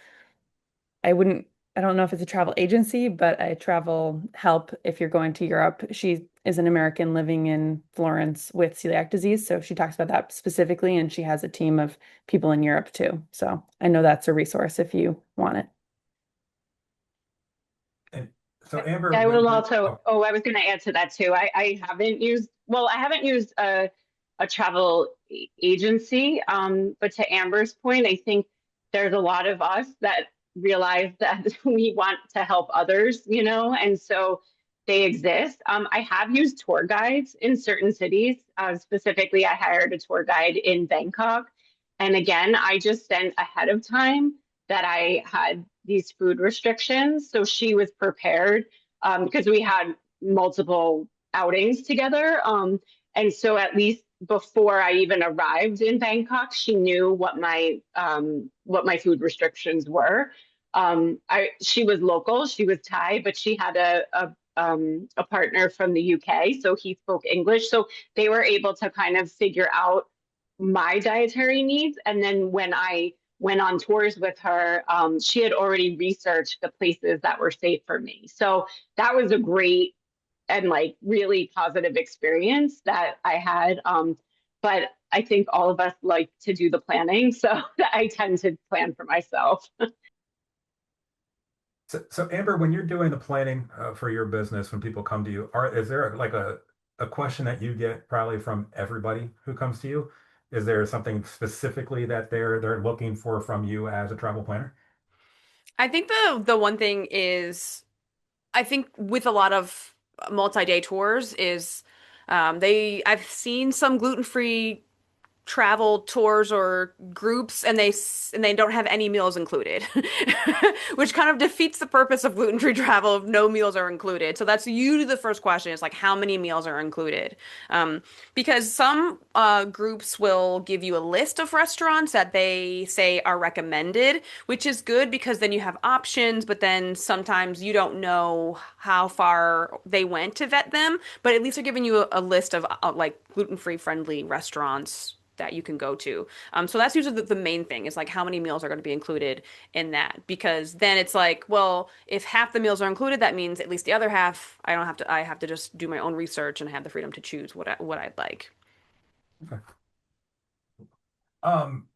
[SPEAKER 3] I wouldn't, I don't know if it's a travel agency, but a travel help if you're going to Europe. She is an American living in Florence with celiac disease. So she talks about that specifically, and she has a team of people in Europe too. So I know that's a resource if you want it.
[SPEAKER 1] And so Amber,
[SPEAKER 4] I will
[SPEAKER 1] oh,
[SPEAKER 4] also, I was going to add to that too. I haven't used a travel agency. But to Amber's point, I think there's a lot of us that realized that we want to help others, and so they exist. I have used tour guides in certain cities. Specifically, I hired a tour guide in Bangkok. And again, I just sent ahead of time that I had these food restrictions. So she was prepared because we had multiple outings together. And so at least before I even arrived in Bangkok, she knew what my food restrictions were. She was local, she was Thai, but she had a partner from the UK, so he spoke English. So they were able to kind of figure out my dietary needs. And then when I went on tours with her, she had already researched the places that were safe for me. So that was a great and like really positive experience that I had. But I think all of us like to do the planning, so I tend to plan for myself.
[SPEAKER 1] So Amber, when you're doing the planning for your business, when people come to you, is there like a question that you get probably from everybody who comes to you? Is there something specifically that they're looking for from you as a travel planner?
[SPEAKER 5] I think the one thing is I think with a lot of multi-day tours is I've seen some gluten-free travel tours or groups and they don't have any meals included which kind of defeats the purpose of gluten-free travel if no meals are included. So that's usually the first question is like how many meals are included, because some groups will give you a list of restaurants that they say are recommended, which is good because then you have options, but then sometimes you don't know how far they went to vet them, but at least they're giving you a list of like gluten-free friendly restaurants that you can go to. So that's usually the main thing is like how many meals are going to be included in that, because then it's like, well, if half the meals are included, that means at least the other half, I have to just do my own research and have the freedom to choose what I'd like.
[SPEAKER 1] Okay.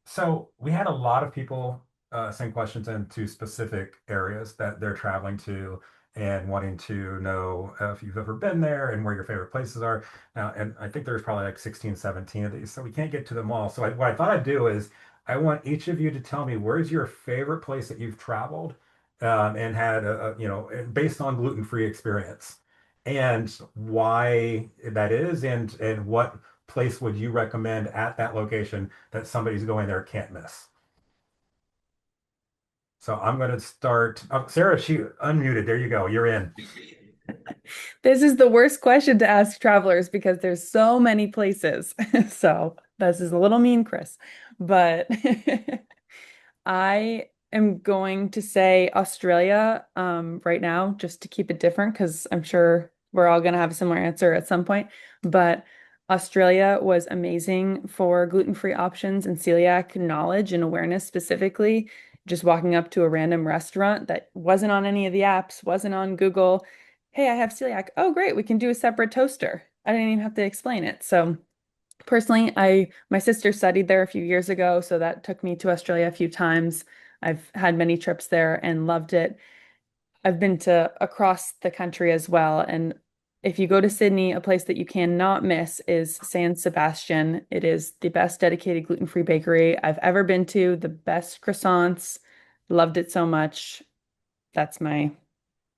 [SPEAKER 1] So we had a lot of people send questions into specific areas that they're traveling to and wanting to know if you've ever been there and where your favorite places are. Now, and I think there's probably like 16, 17 of these, so we can't get to them all. So what I thought I'd do is I want each of you to tell me where's your favorite place that you've traveled and had and based on gluten-free experience and why that is and what place would you recommend at that location that somebody's going there can't miss? So I'm going to start. Oh, Sarah, she unmuted. There you go. You're in.
[SPEAKER 3] This is the worst question to ask travelers because there's so many places. So this is a little mean, Chris. But I am going to say Australia right now, just to keep it different, because I'm sure we're all going to have a similar answer at some point. But Australia was amazing for gluten-free options and celiac knowledge and awareness specifically. Just walking up to a random restaurant that wasn't on any of the apps, wasn't on Google. Hey, I have celiac. Oh, great. We can do a separate toaster. I didn't even have to explain it. So personally, my sister studied there a few years ago, so that took me to Australia a few times. I've had many trips there and loved it. I've been to across the country as well, and if you go to Sydney, a place that you cannot miss is San Sebastian. It is the best dedicated gluten-free bakery I've ever been to, the best croissants. Loved it so much. That's my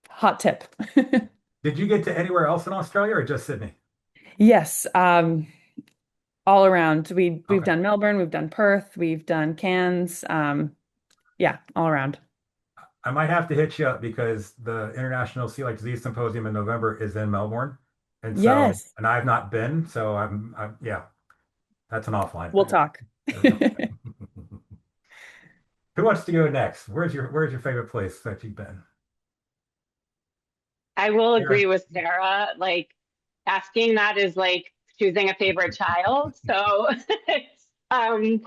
[SPEAKER 3] hot tip.
[SPEAKER 1] Did you get to anywhere else in Australia or just Sydney?
[SPEAKER 3] Yes, all around. We've
[SPEAKER 1] Okay.
[SPEAKER 3] done Melbourne, we've done Perth, we've done Cairns. Yeah, all around.
[SPEAKER 1] I might have to hit you up because the International Celiac Disease Symposium in November is in Melbourne.
[SPEAKER 3] Yes,
[SPEAKER 1] And I've not been, so yeah, that's an offline
[SPEAKER 3] we'll
[SPEAKER 1] thing.
[SPEAKER 3] talk.
[SPEAKER 1] There we go. Who wants to go next? Where's your favorite place that you've been?
[SPEAKER 4] I will agree
[SPEAKER 1] Aaron.
[SPEAKER 4] with Sarah. Like asking that is like choosing a favorite child. So, um,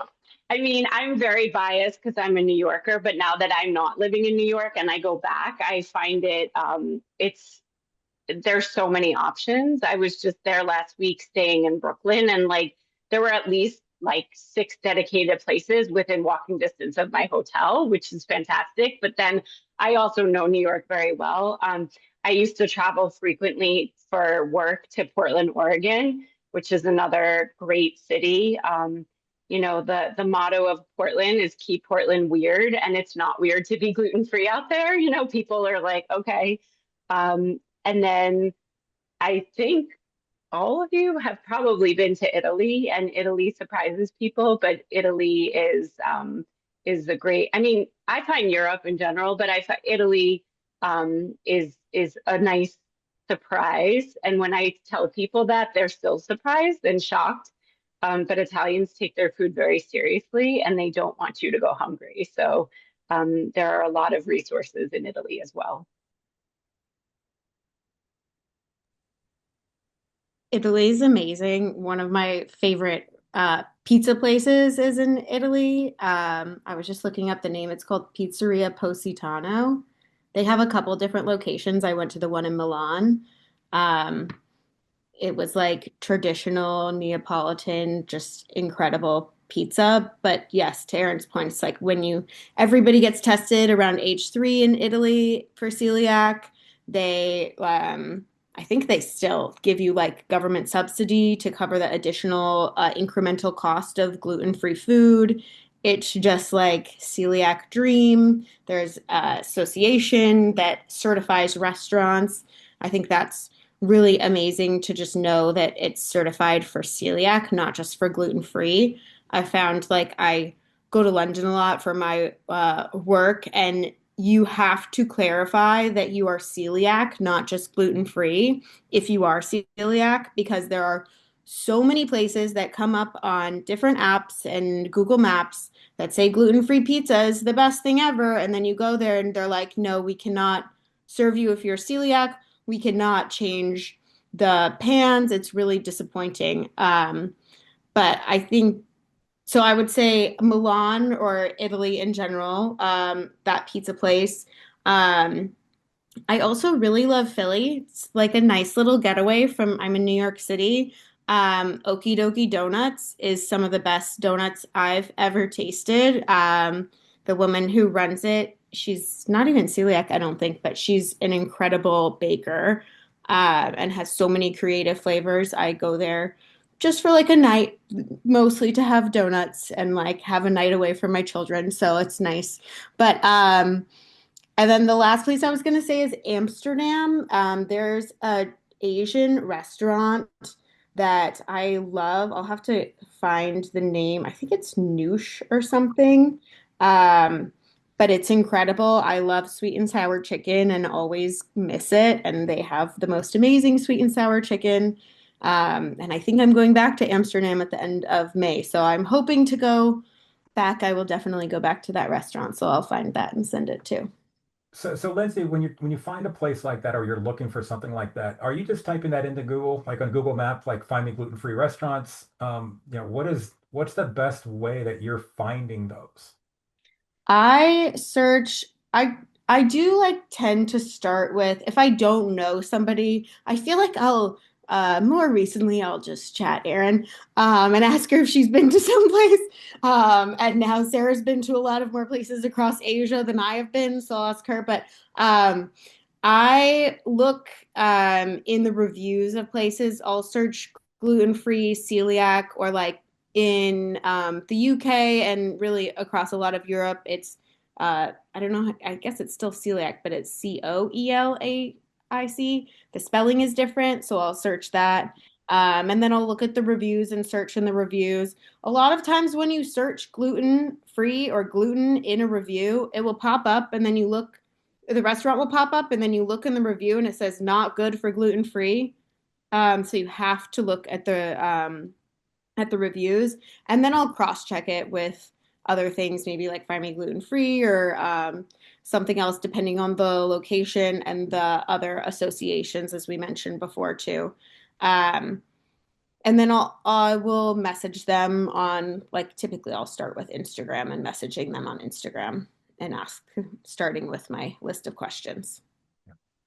[SPEAKER 4] I mean, I'm very biased because I'm a New Yorker, but now that I'm not living in New York and I go back, I find there's so many options. I was just there last week staying in Brooklyn and like there were at least like six dedicated places within walking distance of my hotel, which is fantastic. But then I also know New York very well. I used to travel frequently for work to Portland, Oregon, which is another great city. the motto of Portland is keep Portland weird, and it's not weird to be gluten free out there. People are like, okay. And then I think all of you have probably been to Italy, and Italy surprises people, but Italy is a great. I mean, I find Europe in general, but I find Italy is a nice surprise. And when I tell people that, they're still surprised and shocked. But Italians take their food very seriously, and they don't want you to go hungry. So there are a lot of resources in Italy as well.
[SPEAKER 2] Italy's amazing. One of my favorite pizza places is in Italy. I was just looking up the name. It's called Pizzeria Positano. They have a couple different locations. I went to the one in Milan. Um, it was like traditional Neapolitan, just incredible pizza. But yes, to Aaron's point, it's like everybody gets tested around age 3 in Italy for celiac. I think they still give you like government subsidy to cover the additional incremental cost of gluten-free food. It's just like celiac dream. There's association that certifies restaurants. I think that's really amazing to just know that it's certified for celiac, not just for gluten free. I found like I go to London a lot for my work, and you have to clarify that you are celiac, not just gluten free, if you are celiac, because there are so many places that come up on different apps and Google Maps that say gluten free pizza is the best thing ever. And then you go there and they're like, no, we cannot serve you if you're celiac. We cannot change the pans. It's really disappointing. But I think so. I would say Milan or Italy in general, that pizza place. Um, I also really love Philly. It's like a nice little getaway I'm in New York City. Okie Dokie Donuts is some of the best donuts I've ever tasted. The woman who runs it, she's not even celiac, I don't think, but she's an incredible baker, and has so many creative flavors. I go there just for like a night, mostly to have donuts and like have a night away from my children. So it's nice. But and then the last place I was going to say is Amsterdam. There's a Asian restaurant that I love. I'll have to find the name. I think it's Noosh or something. Um, but it's incredible. I love sweet and sour chicken and always miss it. And they have the most amazing sweet and sour chicken. And I think I'm going back to Amsterdam at the end of May. So I'm hoping to go back. I will definitely go back to that restaurant. So I'll find that and send it too.
[SPEAKER 1] So Lindsay, when you find a place like that or you're looking for something like that, are you just typing that into Google, like on Google Maps, like find me gluten-free restaurants? What's the best way that you're finding those?
[SPEAKER 2] I search, I I do like tend to start with if I don't know somebody, I feel like I'll more recently I'll just chat Erin and ask her if she's been to some place. And now Sarah's been to a lot of more places across Asia than I have been, so I'll ask her. But um I look in the reviews of places. I'll search gluten-free, celiac, or like in the UK and really across a lot of Europe, it's I don't know, I guess it's still celiac, but it's Coelaic. The spelling is different, so I'll search that. And then I'll look at the reviews and search in the reviews. A lot of times when you search gluten free or gluten in a review, it will pop up and then you look, the restaurant will pop up and then you look in the review and it says not good for gluten free. So you have to look at the reviews, and then I'll cross check it with other things, maybe like Find Me Gluten Free or something else, depending on the location and the other associations, as we mentioned before too. Um, and then I will message them on like typically I'll start with Instagram and messaging them on Instagram and starting with my list of questions.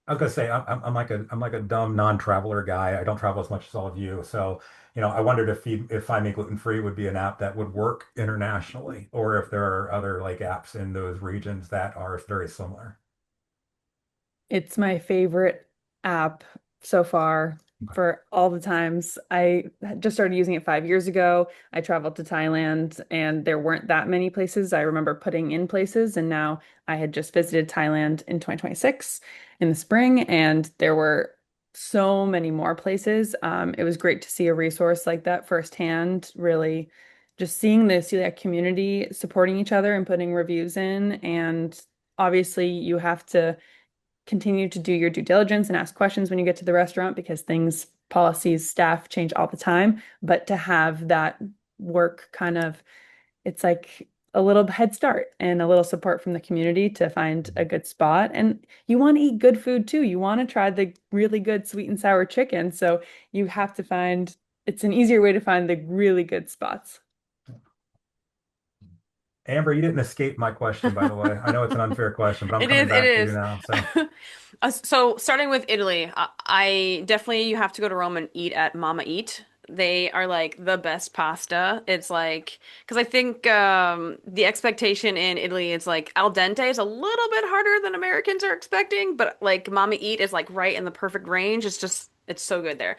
[SPEAKER 1] I was gonna say I'm like a dumb non-traveler guy. I don't travel as much as all of you, so I wondered if Find Me Gluten Free would be an app that would work internationally, or if there are other like apps in those regions that are very similar.
[SPEAKER 3] It's my favorite app so far. for all the times. I just started using it 5 years ago. I traveled to Thailand and there weren't that many places. I remember putting in places, and now I had just visited Thailand in 2026 in the spring, and there were so many more places. It was great to see a resource like that firsthand, really just seeing the celiac community supporting each other and putting reviews in. And obviously, you have to continue to do your due diligence and ask questions when you get to the restaurant because things, policies, staff change all the time. But to have that work kind of, it's like a little head start and a little support from the community to find a good spot. And you want to eat good food too. You want to try the really good sweet and sour chicken. So you have to find, it's an easier way to find the really good spots.
[SPEAKER 1] Amber, you didn't escape my question, by the way. I know it's an unfair question, but I'm
[SPEAKER 5] It
[SPEAKER 1] coming
[SPEAKER 5] is, it
[SPEAKER 1] back to you
[SPEAKER 5] is.
[SPEAKER 1] now. So,
[SPEAKER 5] So starting with Italy, I definitely you have to go to Rome and eat at Mama Eat. They are like the best pasta. It's like because I think the expectation in Italy is like al dente is a little bit harder than Americans are expecting, but like Mama Eat is like right in the perfect range. It's just it's so good there.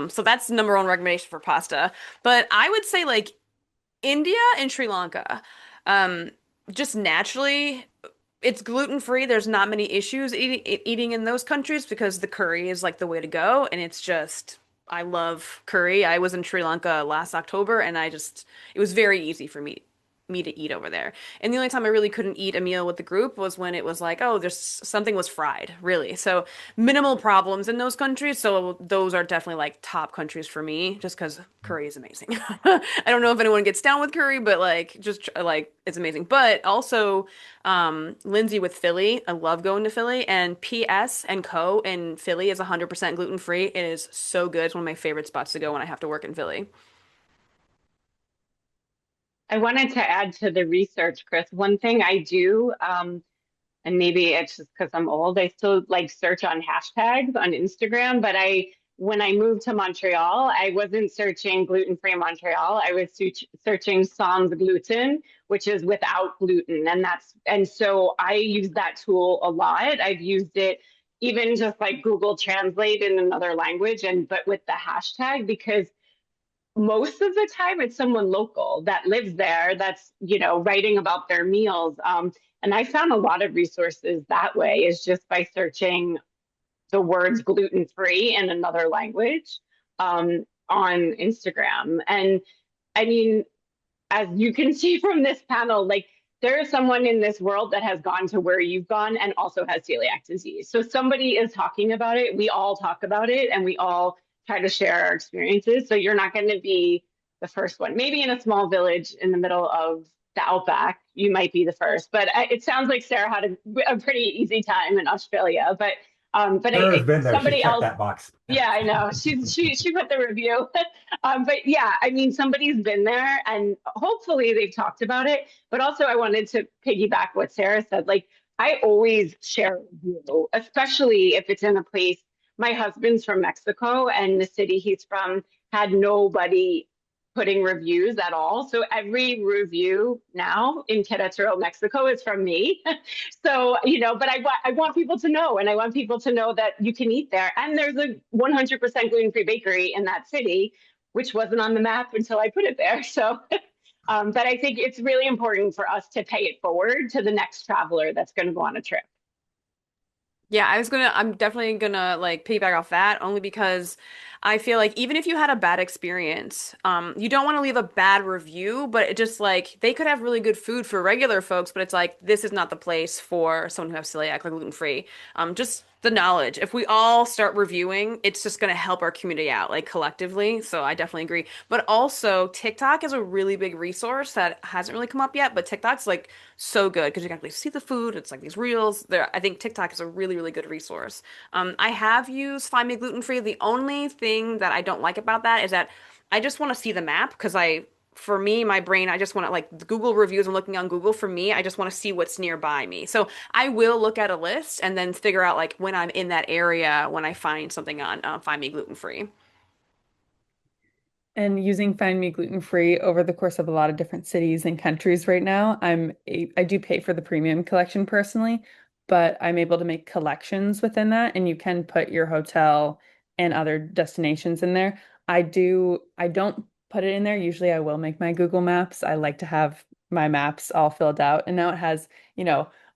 [SPEAKER 5] So that's number one recommendation for pasta. But I would say like India and Sri Lanka. Um, just naturally, it's gluten free. There's not many issues eating in those countries because the curry is like the way to go. And it's just, I love curry. I was in Sri Lanka last October and it was very easy for me to eat over there. And the only time I really couldn't eat a meal with the group was when it was like, oh, there's something was fried, really. So minimal problems in those countries. So those are definitely like top countries for me just because curry is amazing. I don't know if anyone gets down with curry, but like just like it's amazing. But also Lindsay with Philly, I love going to Philly, and PS and Co in Philly is 100% gluten free. It is so good. It's one of my favorite spots to go when I have to work in Philly.
[SPEAKER 4] I wanted to add to the research, Chris. One thing I do, and maybe it's just because I'm old, I still like search on hashtags on Instagram. But when I moved to Montreal, I wasn't searching gluten-free Montreal. I was searching sans gluten, which is without gluten. And so I use that tool a lot. I've used it even just like Google Translate in another language but with the hashtag because most of the time it's someone local that lives there that's writing about their meals, and I found a lot of resources that way is just by searching the words gluten free in another language on Instagram. And I mean, as you can see from this panel, like there is someone in this world that has gone to where you've gone and also has celiac disease. So somebody is talking about it. We all talk about it and we all try to share our experiences. So you're not going to be the first one. Maybe in a small village in the middle of the outback, you might be the first. But it sounds like Sarah had a pretty easy time in Australia.
[SPEAKER 1] Sarah's been there. She's
[SPEAKER 4] Somebody
[SPEAKER 1] checked
[SPEAKER 4] else,
[SPEAKER 1] that box.
[SPEAKER 4] yeah, I know. She put the review. But yeah, I mean, somebody's been there and hopefully they've talked about it. But also, I wanted to piggyback what Sarah said. Like, I always share a review, especially if it's in a place. My husband's from Mexico, and the city he's from had nobody putting reviews at all. So every review now in Querétaro, Mexico is from me. So, but I want people to know, and I want people to know that you can eat there. And there's a 100% gluten-free bakery in that city, which wasn't on the map until I put it there. So, but I think it's really important for us to pay it forward to the next traveler that's going to go on a trip.
[SPEAKER 5] Yeah, I'm definitely gonna like piggyback off that only because I feel like even if you had a bad experience, you don't want to leave a bad review, but it just like they could have really good food for regular folks, but it's like this is not the place for someone who has celiac, like gluten free. Just the knowledge. If we all start reviewing, it's just gonna help our community out, like collectively. So I definitely agree. But also TikTok is a really big resource that hasn't really come up yet, but TikTok's like so good because you can actually see the food. It's like these reels. There, I think TikTok is a really, really good resource. I have used Find Me Gluten Free. The only thing that I don't like about that is that I just want to see the map because for me, my brain, I just want to like the Google reviews. I'm looking on Google. For me, I just want to see what's nearby me. So I will look at a list and then figure out like when I'm in that area when I find something on Find Me Gluten Free.
[SPEAKER 3] And using Find Me Gluten Free over the course of a lot of different cities and countries right now, I do pay for the premium collection personally, but I'm able to make collections within that, and you can put your hotel and other destinations in there. I don't put it in there. Usually I will make my Google Maps. I like to have my maps all filled out. And now it has,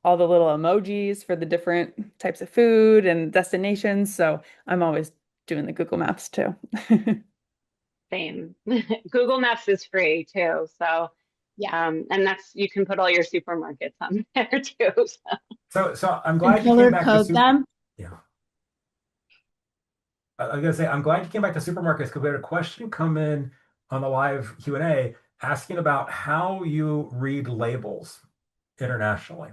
[SPEAKER 3] all the little emojis for the different types of food and destinations. So I'm always doing the Google Maps too.
[SPEAKER 4] Same. Google Maps is free too. So,
[SPEAKER 2] Yeah.
[SPEAKER 4] and that's, you can put all your supermarkets on there too. So.
[SPEAKER 1] So I'm
[SPEAKER 2] And
[SPEAKER 1] glad you came
[SPEAKER 2] color
[SPEAKER 1] back to
[SPEAKER 2] code them.
[SPEAKER 1] yeah. I was gonna say I'm glad you came back to supermarkets because we had a question come in on the live Q&A asking about how you read labels internationally.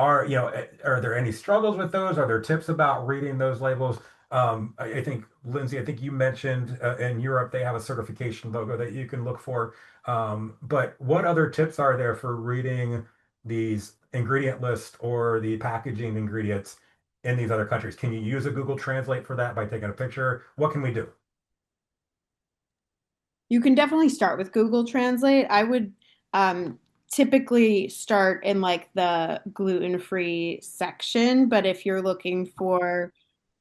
[SPEAKER 1] Are there any struggles with those? Are there tips about reading those labels? I think, Lindsay, I think you mentioned in Europe they have a certification logo that you can look for. But what other tips are there for reading these ingredient lists or the packaging ingredients in these other countries? Can you use a Google Translate for that by taking a picture? What can we do?
[SPEAKER 2] You can definitely start with Google Translate. I would um, typically start in like the gluten-free section, but if you're looking for,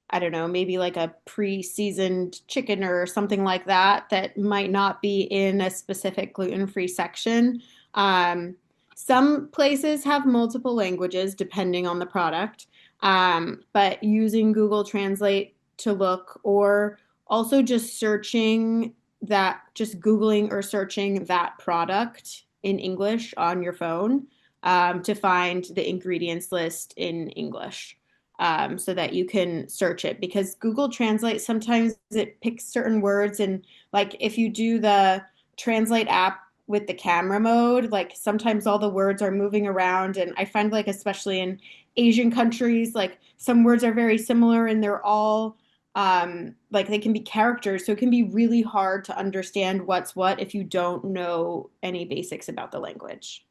[SPEAKER 2] I don't know, maybe like a pre-seasoned chicken or something like that, that might not be in a specific gluten-free section. Um, some places have multiple languages depending on the product, but using Google Translate to look, or also just searching that, just Googling or searching that product in English on your phone to find the ingredients list in English so that you can search it because Google Translate sometimes it picks certain words and like if you do the Translate app with the camera mode, like sometimes all the words are moving around and I find like especially in Asian countries, like some words are very similar and they're all like they can be characters, so it can be really hard to understand what's what if you don't know any basics about the language.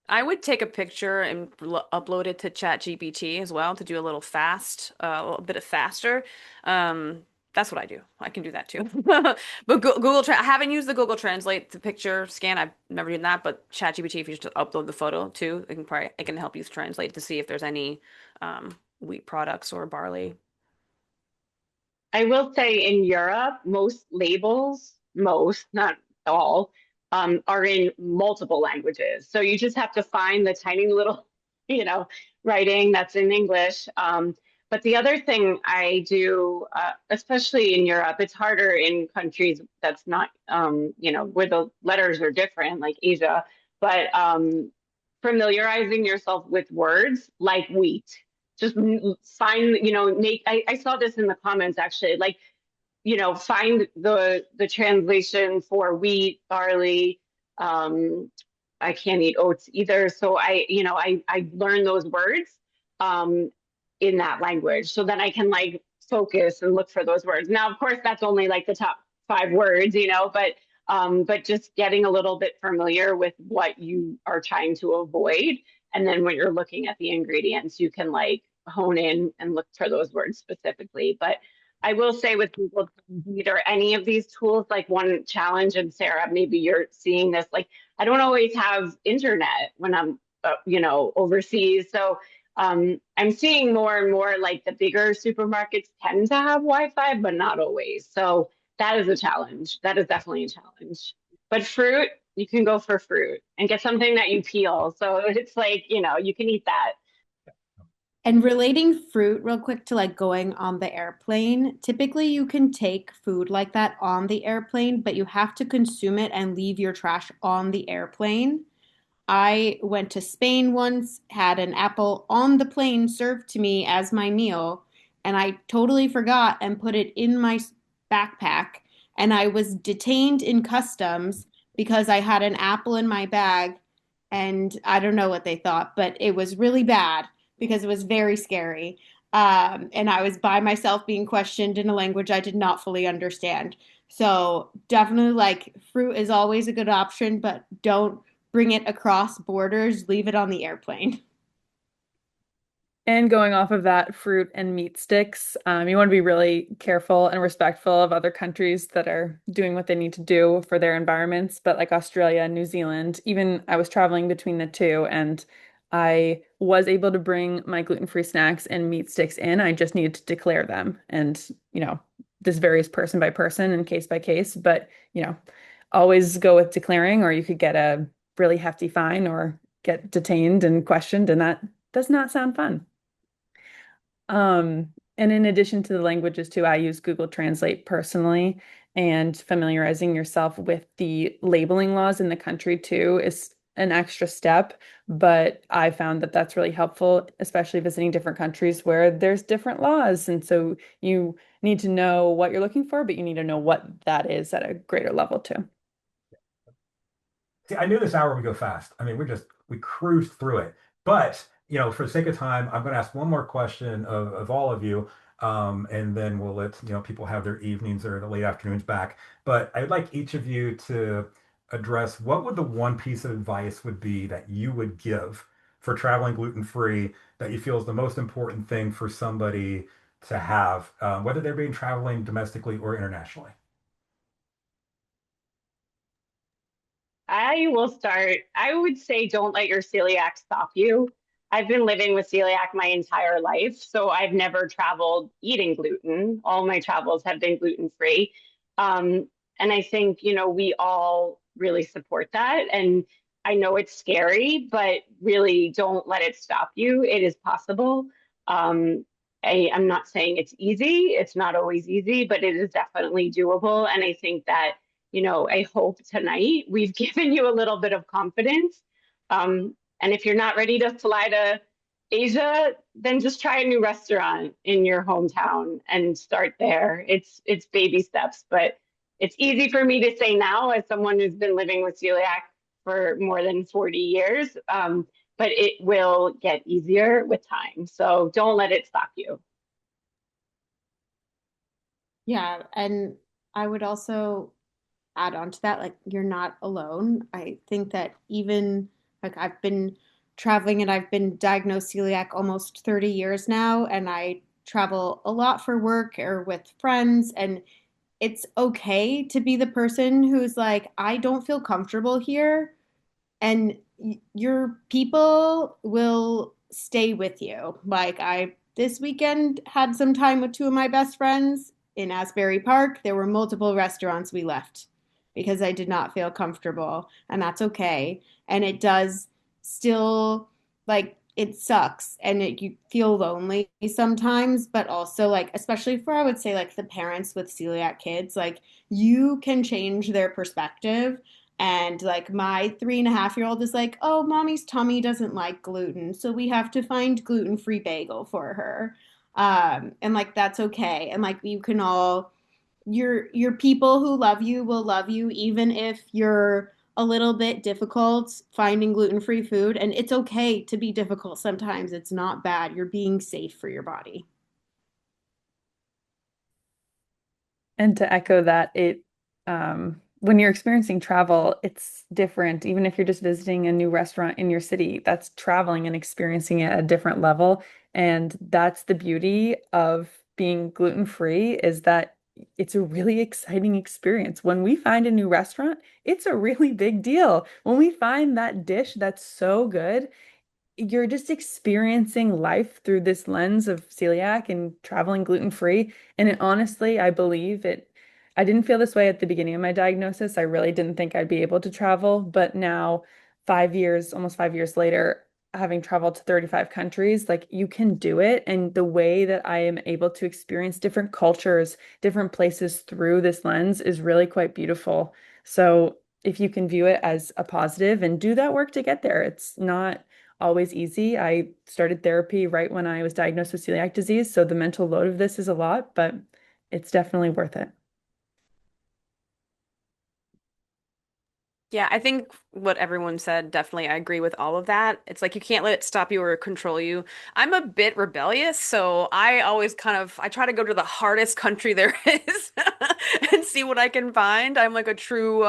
[SPEAKER 5] I would take a picture and upload it to ChatGPT as well to do a little a little bit of faster. That's what I do. I can do that too. But I haven't used the Google Translate to picture scan. I've never done that, but ChatGPT, if you just upload the photo too, it can help you translate to see if there's any wheat products or barley.
[SPEAKER 4] I will say in Europe, most labels, most, not all, are in multiple languages. So you just have to find the tiny little, you know, writing that's in English. But the other thing I do, especially in Europe, it's harder in countries that's not, where the letters are different, like Asia, but familiarizing yourself with words like wheat just find, Nate, I saw this in the comments actually, like, find the translation for wheat, barley. Um, I can't eat oats either. So I learn those words um, in that language. So then I can like focus and look for those words. Now, of course, that's only like the top five words, but just getting a little bit familiar with what you are trying to avoid. And then when you're looking at the ingredients, you can like hone in and look for those words specifically. But I will say with Google Translate or any of these tools, like one challenge, and Sarah, maybe you're seeing this, like I don't always have internet when I'm, overseas. So I'm seeing more and more like the bigger supermarkets tend to have Wi-Fi, but not always. So that is a challenge. That is definitely a challenge. But fruit, you can go for fruit and get something that you peel. So it's like, you can eat that.
[SPEAKER 2] And relating fruit real quick to like going on the airplane, typically you can take food like that on the airplane, but you have to consume it and leave your trash on the airplane. I went to Spain once, had an apple on the plane served to me as my meal, and I totally forgot and put it in my backpack. And I was detained in customs because I had an apple in my bag. And I don't know what they thought, but it was really bad because it was very scary. And I was by myself being questioned in a language I did not fully understand. So definitely like fruit is always a good option, but don't bring it across borders, leave it on the airplane.
[SPEAKER 3] And going off of that, fruit and meat sticks, you want to be really careful and respectful of other countries that are doing what they need to do for their environments. But like Australia and New Zealand, even I was traveling between the two, and I was able to bring my gluten-free snacks and meat sticks in. I just needed to declare them. And, you know, this varies person by person and case by case, but, you know, always go with declaring, or you could get a really hefty fine or get detained and questioned, and that does not sound fun. And in addition to the languages too, I use Google Translate personally, and familiarizing yourself with the labeling laws in the country too is an extra step. But I found that that's really helpful, especially visiting different countries where there's different laws. And so you need to know what you're looking for, but you need to know what that is at a greater level too.
[SPEAKER 1] See, I knew this hour would go fast. I mean, we cruised through it. But, for the sake of time, I'm going to ask one more question of all of you, and then we'll let, people have their evenings or the late afternoons back. But I'd like each of you to address what would the one piece of advice would be that you would give for traveling gluten-free that you feel is the most important thing for somebody to have, whether they're being traveling domestically or internationally.
[SPEAKER 4] I will start. I would say don't let your celiac stop you. I've been living with celiac my entire life, so I've never traveled eating gluten. All my travels have been gluten free. And I think, we all really support that. And I know it's scary, but really don't let it stop you. It is possible. Um, I'm not saying it's easy. It's not always easy, but it is definitely doable. And I think that I hope tonight we've given you a little bit of confidence. And if you're not ready to fly to Asia, then just try a new restaurant in your hometown and start there. It's baby steps, but it's easy for me to say now as someone who's been living with celiac for more than 40 years. But it will get easier with time. So don't let it stop you.
[SPEAKER 2] Yeah, and I would also add on to that, like you're not alone. I think that even like I've been traveling and I've been diagnosed celiac almost 30 years now, and I travel a lot for work or with friends, and it's okay to be the person who's like, I don't feel comfortable here, and your people will stay with you. Like I this weekend had some time with two of my best friends in Asbury Park. There were multiple restaurants we left because I did not feel comfortable, and that's okay. And it does still like it sucks and you feel lonely sometimes, but also like especially for I would say like the parents with celiac kids, like you can change their perspective. And like my 3.5-year-old is like, oh, mommy's tummy doesn't like gluten, so we have to find gluten-free bagel for her. And like that's okay. And like you can all your people who love you will love you even if you're a little bit difficult finding gluten-free food. And it's okay to be difficult sometimes. It's not bad. You're being safe for your body.
[SPEAKER 3] And to echo that, when you're experiencing travel, it's different. Even if you're just visiting a new restaurant in your city, that's traveling and experiencing it at a different level. And that's the beauty of being gluten-free is that it's a really exciting experience. When we find a new restaurant, it's a really big deal. When we find that dish that's so good, you're just experiencing life through this lens of celiac and traveling gluten free. And it honestly, I believe it. I didn't feel this way at the beginning of my diagnosis. I really didn't think I'd be able to travel. But now, 5 years, almost 5 years later, having traveled to 35 countries, like you can do it. And the way that I am able to experience different cultures, different places through this lens is really quite beautiful. So if you can view it as a positive and do that work to get there, it's not always easy. I started therapy right when I was diagnosed with celiac disease, so the mental load of this is a lot, but it's definitely worth it.
[SPEAKER 5] Yeah, I think what everyone said, definitely, I agree with all of that. It's like you can't let it stop you or control you. I'm a bit rebellious, so I always I try to go to the hardest country there is and see what I can find. I'm like a true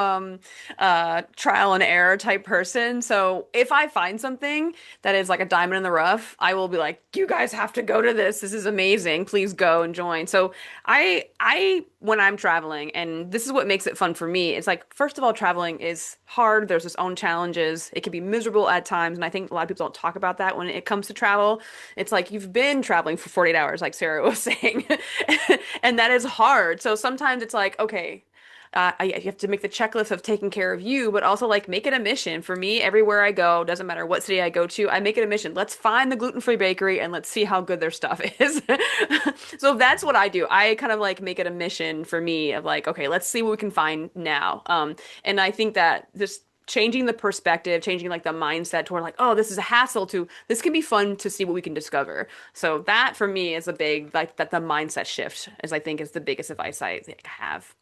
[SPEAKER 5] trial and error type person. So if I find something that is like a diamond in the rough, I will be like, you guys have to go to this. This is amazing. Please go and join. So when I'm traveling, and this is what makes it fun for me, it's like, first of all, traveling is it's hard. There's its own challenges. It can be miserable at times. And I think a lot of people don't talk about that when it comes to travel. It's like you've been traveling for 48 hours, like Sarah was saying, and that is hard. So sometimes it's like, okay, you have to make the checklist of taking care of you, but also like make it a mission. For me, everywhere I go, doesn't matter what city I go to, I make it a mission. Let's find the gluten-free bakery and let's see how good their stuff is. So that's what I do. I kind of like make it a mission for me of like, okay, let's see what we can find now. And I think that just changing the perspective, changing like the mindset toward like, oh, this is a hassle to this can be fun to see what we can discover. So that for me is a big like that the mindset shift is I think is the biggest advice I have.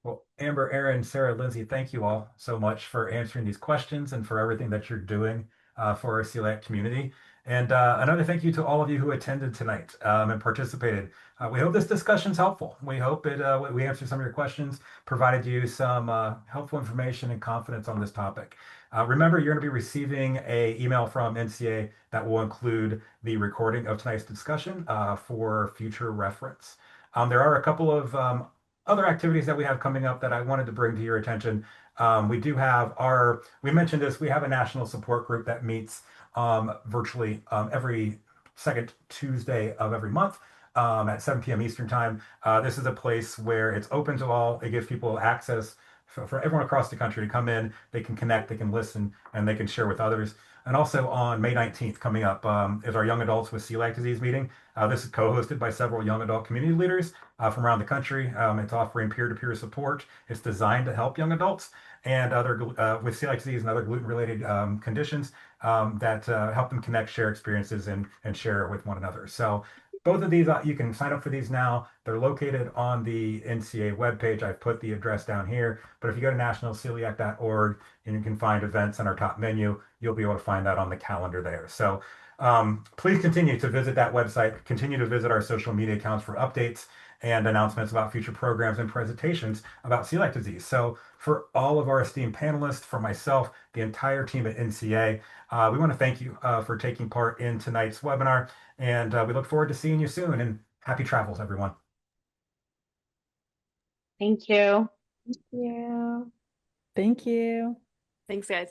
[SPEAKER 1] Well, Amber, Aaron, Sarah, Lindsay, thank you all so much for answering these questions and for everything that you're doing for our celiac community. And another thank you to all of you who attended tonight and participated. We hope this discussion's helpful. We hope we answered some of your questions, provided you some helpful information and confidence on this topic. Remember, you're going to be receiving an email from NCA that will include the recording of tonight's discussion for future reference. There are a couple of other activities that we have coming up that I wanted to bring to your attention. We mentioned this, we have a national support group that meets virtually every second Tuesday of every month at 7 p.m. Eastern Time. This is a place where it's open to all. It gives people access for everyone across the country to come in. They can connect, they can listen, and they can share with others. And also on May 19th, coming up, is our Young Adults with Celiac Disease meeting. This is co-hosted by several young adult community leaders from around the country. It's offering peer-to-peer support. It's designed to help young adults and other with celiac disease and other gluten-related conditions that help them connect, share experiences, and share with one another. So both of these, you can sign up for these now. They're located on the NCA webpage. I've put the address down here. But if you go to nationalceliac.org and you can find events on our top menu, you'll be able to find that on the calendar there. So please continue to visit that website. Continue to visit our social media accounts for updates and announcements about future programs and presentations about celiac disease. So for all of our esteemed panelists, for myself, the entire team at NCA, we want to thank you for taking part in tonight's webinar, and we look forward to seeing you soon, and happy travels, everyone.
[SPEAKER 4] Thank you.
[SPEAKER 3] Yeah. Thank you.
[SPEAKER 5] Thanks, guys.